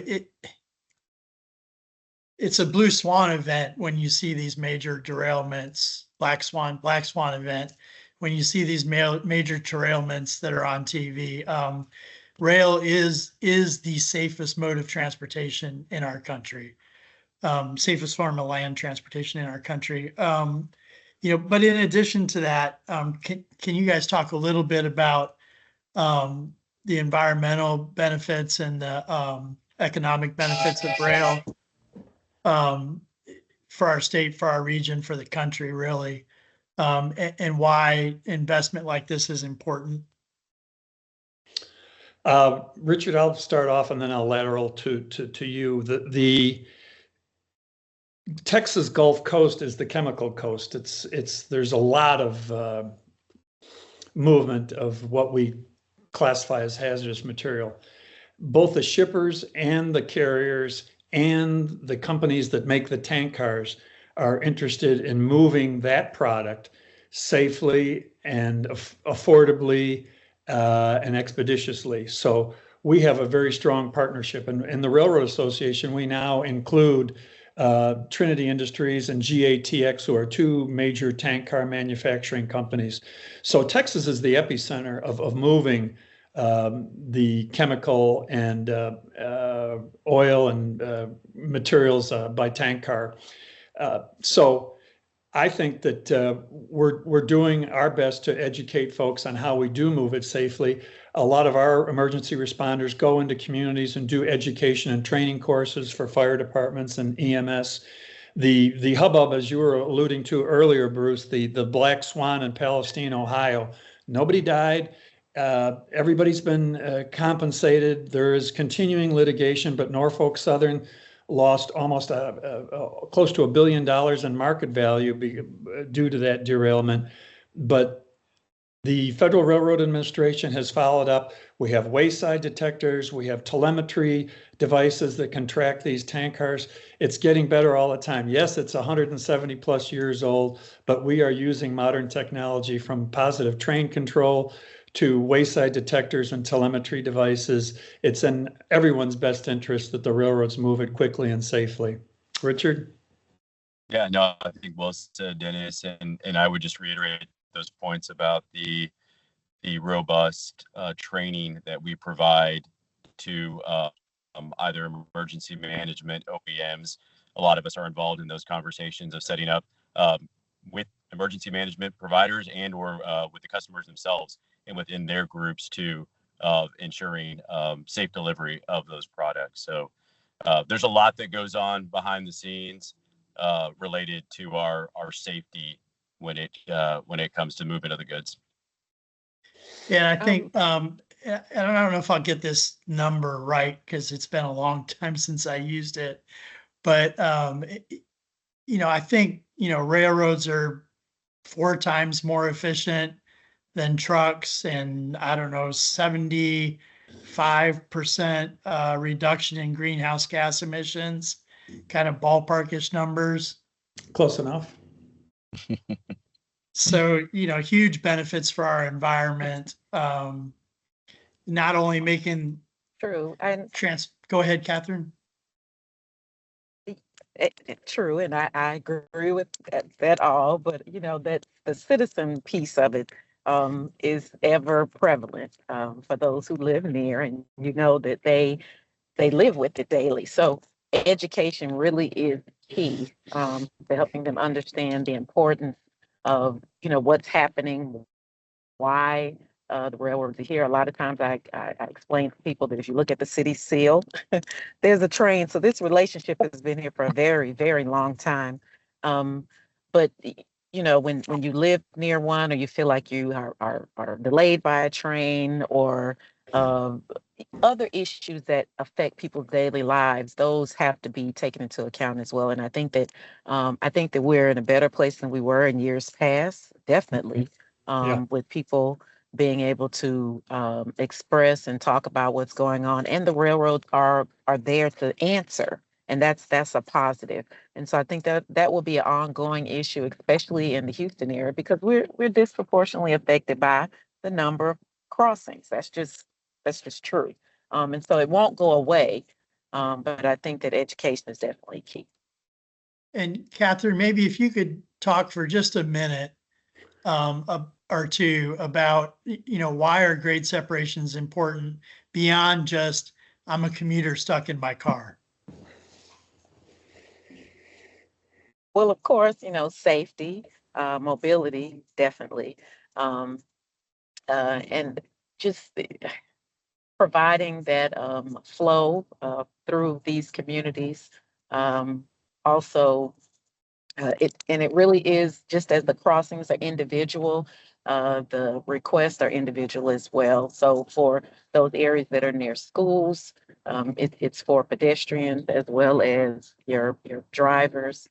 [SPEAKER 1] it's a blue swan event when you see these major derailments, black swan event, when you see these major derailments that are on TV. Rail is the safest mode of transportation in our country, safest form of land transportation in our country. You know, but in addition to that, can you guys talk a little bit about the environmental benefits and the economic benefits of rail um, for our state, for our region, for the country, really, and why investment like this is important?
[SPEAKER 15] Richard, I'll start off and then I'll lateral to you. The Texas Gulf Coast is the chemical coast. There's a lot of movement of what we classify as hazardous material. Both the shippers and the carriers and the companies that make the tank cars are interested in moving that product safely and affordably and expeditiously. So we have a very strong partnership. And in the Railroad Association, we now include Trinity Industries and GATX, who are two major tank car manufacturing companies. So Texas is the epicenter of moving the chemical and oil and materials by tank car. So I think that we're doing our best to educate folks on how we do move it safely. A lot of our emergency responders go into communities and do education and training courses for fire departments and EMS. The hubbub, as you were alluding to earlier, Bruce, the Black Swan in Palestine, Ohio, nobody died. Everybody's been compensated. There is continuing litigation, but Norfolk Southern lost almost close to $1 billion in market value due to that derailment. But the Federal Railroad Administration has followed up. We have wayside detectors. We have telemetry devices that can track these tank cars. It's getting better all the time. Yes, it's 170 plus years old, but we are using modern technology from positive train control to wayside detectors and telemetry devices. It's in everyone's best interest that the railroads move it quickly and safely. Richard?
[SPEAKER 2] Yeah, no, I think well said, Dennis, and I would just reiterate those points about the robust training that we provide to either emergency management, OEMs. A lot of us are involved in those conversations of setting up with emergency management providers and or with the customers themselves and within their groups too, of ensuring safe delivery of those products. So there's a lot that goes on behind the scenes related to our safety when it comes to movement of the goods.
[SPEAKER 1] Yeah, I think and I don't know if I'll get this number right because it's been a long time since I used it, but you know, I think, you know, railroads are 4 times more efficient than trucks, and I don't know, 75% reduction in greenhouse gas emissions, kind of ballparkish numbers.
[SPEAKER 15] Close enough.
[SPEAKER 1] So, you know, huge benefits for our environment. Not only making
[SPEAKER 16] True. And
[SPEAKER 1] go ahead, Catherine.
[SPEAKER 16] true, and I agree with that all, but you know that the citizen piece of it is ever prevalent for those who live near, and you know that they live with it daily. So education really is key to helping them understand the importance of what's happening, why the railroads are here. A lot of times I explain to people that if you look at the city seal, there's a train. So this relationship has been here for a very, very long time. But when you live near one, or you feel like you are delayed by a train, or other issues that affect people's daily lives, those have to be taken into account as well. And I think that we're in a better place than we were in years past, definitely. With people being able to express and talk about what's going on, and the railroads are there to answer And that's a positive. And so I think that that will be an ongoing issue, especially in the Houston area, because we're disproportionately affected by the number of crossings. That's just true. And so it won't go away. But I think that education is definitely key.
[SPEAKER 1] And Catherine, maybe if you could talk for just a minute or two about, why are grade separations important beyond just I'm a commuter stuck in my car?
[SPEAKER 16] Well, of course, safety, mobility, definitely. And just providing that flow through these communities. Also, it really is just as the crossings are individual, the requests are individual as well. So for those areas that are near schools, it's for pedestrians as well as your drivers.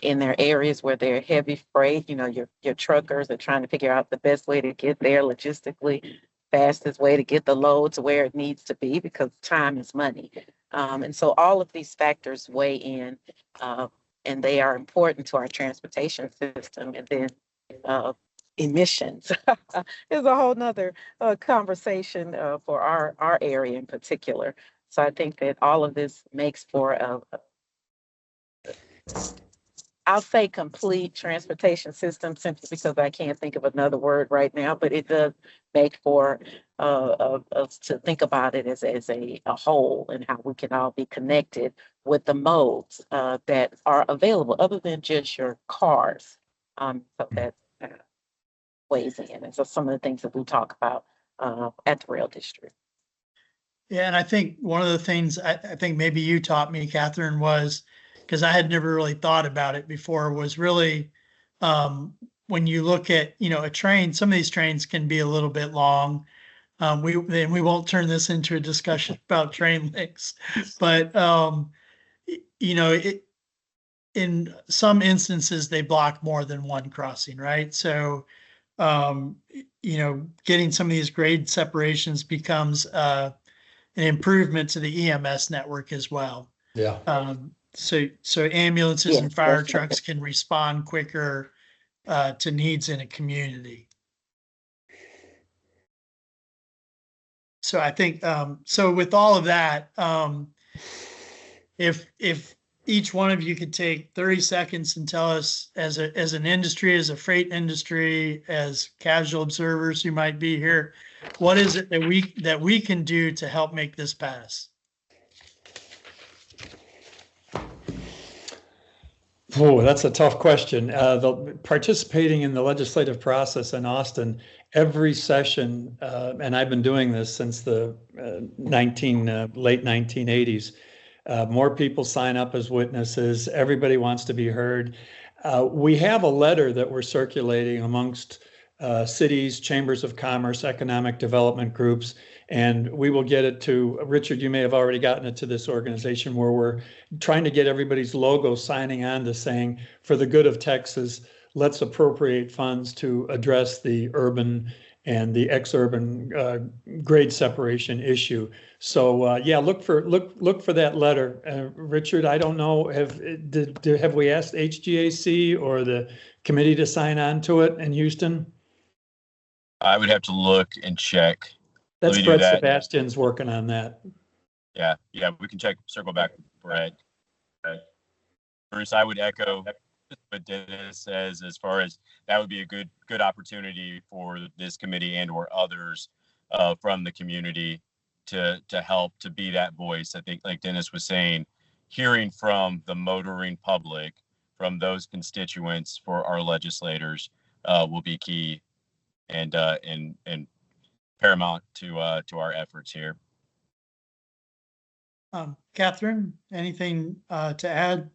[SPEAKER 16] In their areas where they're heavy freight, your truckers are trying to figure out the best way to get there logistically, fastest way to get the load to where it needs to be because time is money. And so all of these factors weigh in. And they are important to our transportation system. And then emissions is a whole nother conversation for our area in particular. So I think that all of this makes for I'll say complete transportation system simply because I can't think of another word right now, but it does make for us to think about it as a whole and how we can all be connected with the modes that are available other than just your cars. So that weighs in. And so some of the things that we talk about at the Rail District.
[SPEAKER 1] Yeah, and I think one of the things I think maybe you taught me, Catherine, was because I had never really thought about it before, was really when you look at, a train, some of these trains can be a little bit long. We won't turn this into a discussion about train lengths, but in some instances they block more than one crossing, right? So getting some of these grade separations becomes an improvement to the EMS network as well.
[SPEAKER 15] Yeah.
[SPEAKER 1] So ambulances and fire trucks can respond quicker to needs in a community. So I think so with all of that, if each one of you could take 30 seconds and tell us as an industry, as a freight industry, as casual observers who might be here, what is it that we can do to help make this pass?
[SPEAKER 15] Oh, that's a tough question. Participating in the legislative process in Austin, every session, and I've been doing this since the late 1980s, more people sign up as witnesses. Everybody wants to be heard. We have a letter that we're circulating amongst cities, chambers of commerce, economic development groups, and we will get it to Richard. You may have already gotten it to this organization where we're trying to get everybody's logo signing on to saying, for the good of Texas, let's appropriate funds to address the urban and the exurban grade separation issue. So yeah, look for that letter, Richard. I don't know, have we asked HGAC or the committee to sign on to it in Houston?
[SPEAKER 2] I would have to look and check.
[SPEAKER 15] That's Brett Sebastian's working on that.
[SPEAKER 2] Yeah, we can circle back with Brett. Bruce, I would echo what Dennis says as far as that would be a good opportunity for this committee and or others from the community to help to be that voice. I think, like Dennis was saying, hearing from the motoring public, from those constituents for our legislators will be key and paramount to our efforts here.
[SPEAKER 1] Catherine, anything to add?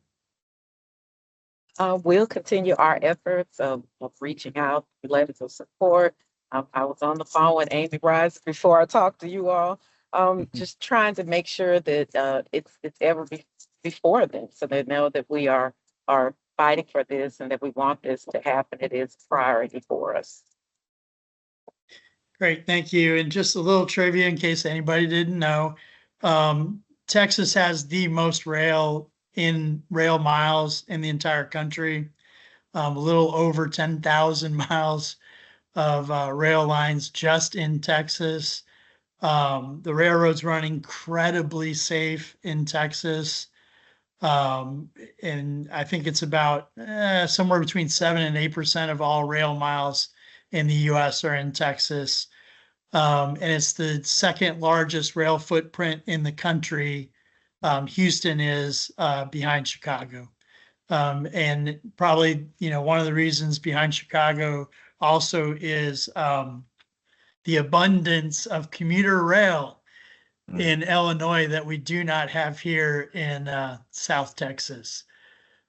[SPEAKER 16] We'll continue our efforts of reaching out, letters of support. I was on the phone with Amy Rice before I talked to you all, just trying to make sure that it's ever before them, so they know that we are fighting for this and that we want this to happen. It is a priority for us.
[SPEAKER 1] Great, thank you. And just a little trivia in case anybody didn't know. Texas has the most rail miles in the entire country, a little over 10,000 miles of rail lines just in Texas. The railroads run incredibly safe in Texas. And I think it's about somewhere between 7 and 8% of all rail miles in the US are in Texas. And it's the second largest rail footprint in the country. Houston is behind Chicago. And probably, one of the reasons behind Chicago also is the abundance of commuter rail in Illinois that we do not have here in South Texas.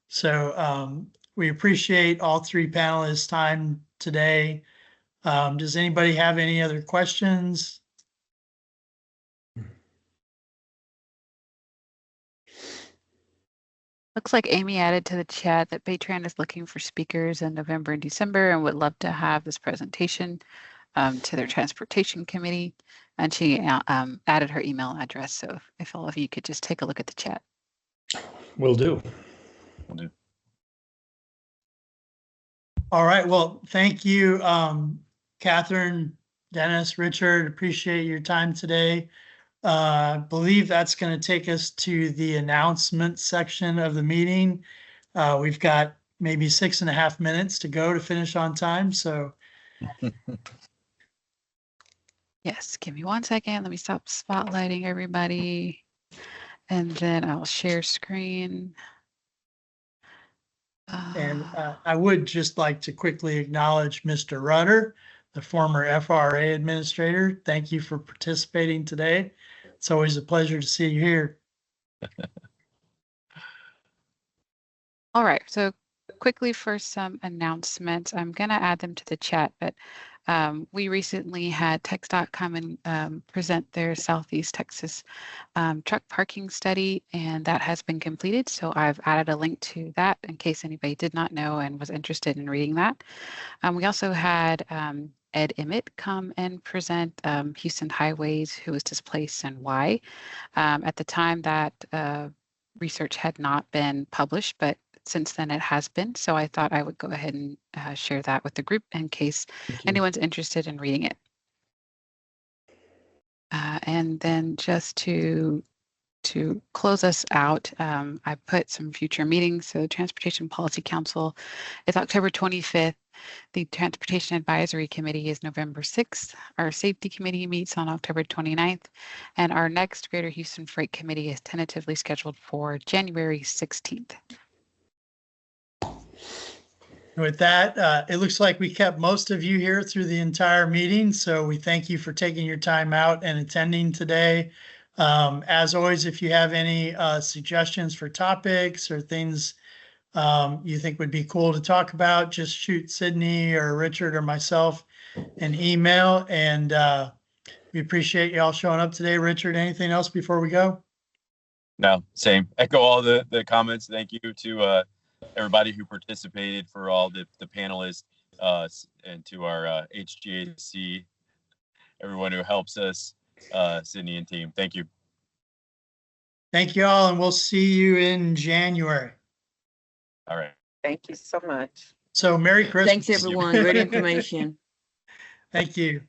[SPEAKER 1] So we appreciate all three panelists' time today. Does anybody have any other questions?
[SPEAKER 3] Looks like Amy added to the chat that Baytran is looking for speakers in November and December and would love to have this presentation to their transportation committee. And she added her email address. So if all of you could just take a look at the chat.
[SPEAKER 15] Will do.
[SPEAKER 1] All right. Well, thank you, Catherine, Dennis, Richard. Appreciate your time today. I believe that's going to take us to the announcement section of the meeting. We've got maybe 6.5 minutes to go to finish on time. So
[SPEAKER 3] yes, give me 1 second. Let me stop spotlighting everybody. And then I'll share screen.
[SPEAKER 1] And I would just like to quickly acknowledge Mr. Rudder, the former FRA administrator. Thank you for participating today. It's always a pleasure to see you here.
[SPEAKER 3] All right, so quickly for some announcements, I'm going to add them to the chat, but we recently had TxDOT come and present their Southeast Texas truck parking study, and that has been completed. So I've added a link to that in case anybody did not know and was interested in reading that. We also had Ed Emmett come and present Houston Highways, who was displaced and why. At the time that research had not been published, but since then it has been. So I thought I would go ahead and share that with the group in case anyone's interested in reading it. And then just to close us out, I put some future meetings. So the Transportation Policy Council is October 25th. The Transportation Advisory Committee is November 6th. Our Safety Committee meets on October 29th. And our next Greater Houston Freight Committee is tentatively scheduled for January 16th.
[SPEAKER 1] With that, it looks like we kept most of you here through the entire meeting. So we thank you for taking your time out and attending today. As always, if you have any suggestions for topics or things you think would be cool to talk about, just shoot Sydney or Richard or myself an email. And we appreciate y'all showing up today. Richard, anything else before we go?
[SPEAKER 2] No, same. Echo all the comments. Thank you to everybody who participated, for all the panelists, and to our HGAC, everyone who helps us, Sydney and team. Thank you.
[SPEAKER 1] Thank you all, and we'll see you in January.
[SPEAKER 2] All right.
[SPEAKER 16] Thank you so much.
[SPEAKER 1] So Merry Christmas.
[SPEAKER 6] Thanks, everyone. Great information.
[SPEAKER 1] Thank you.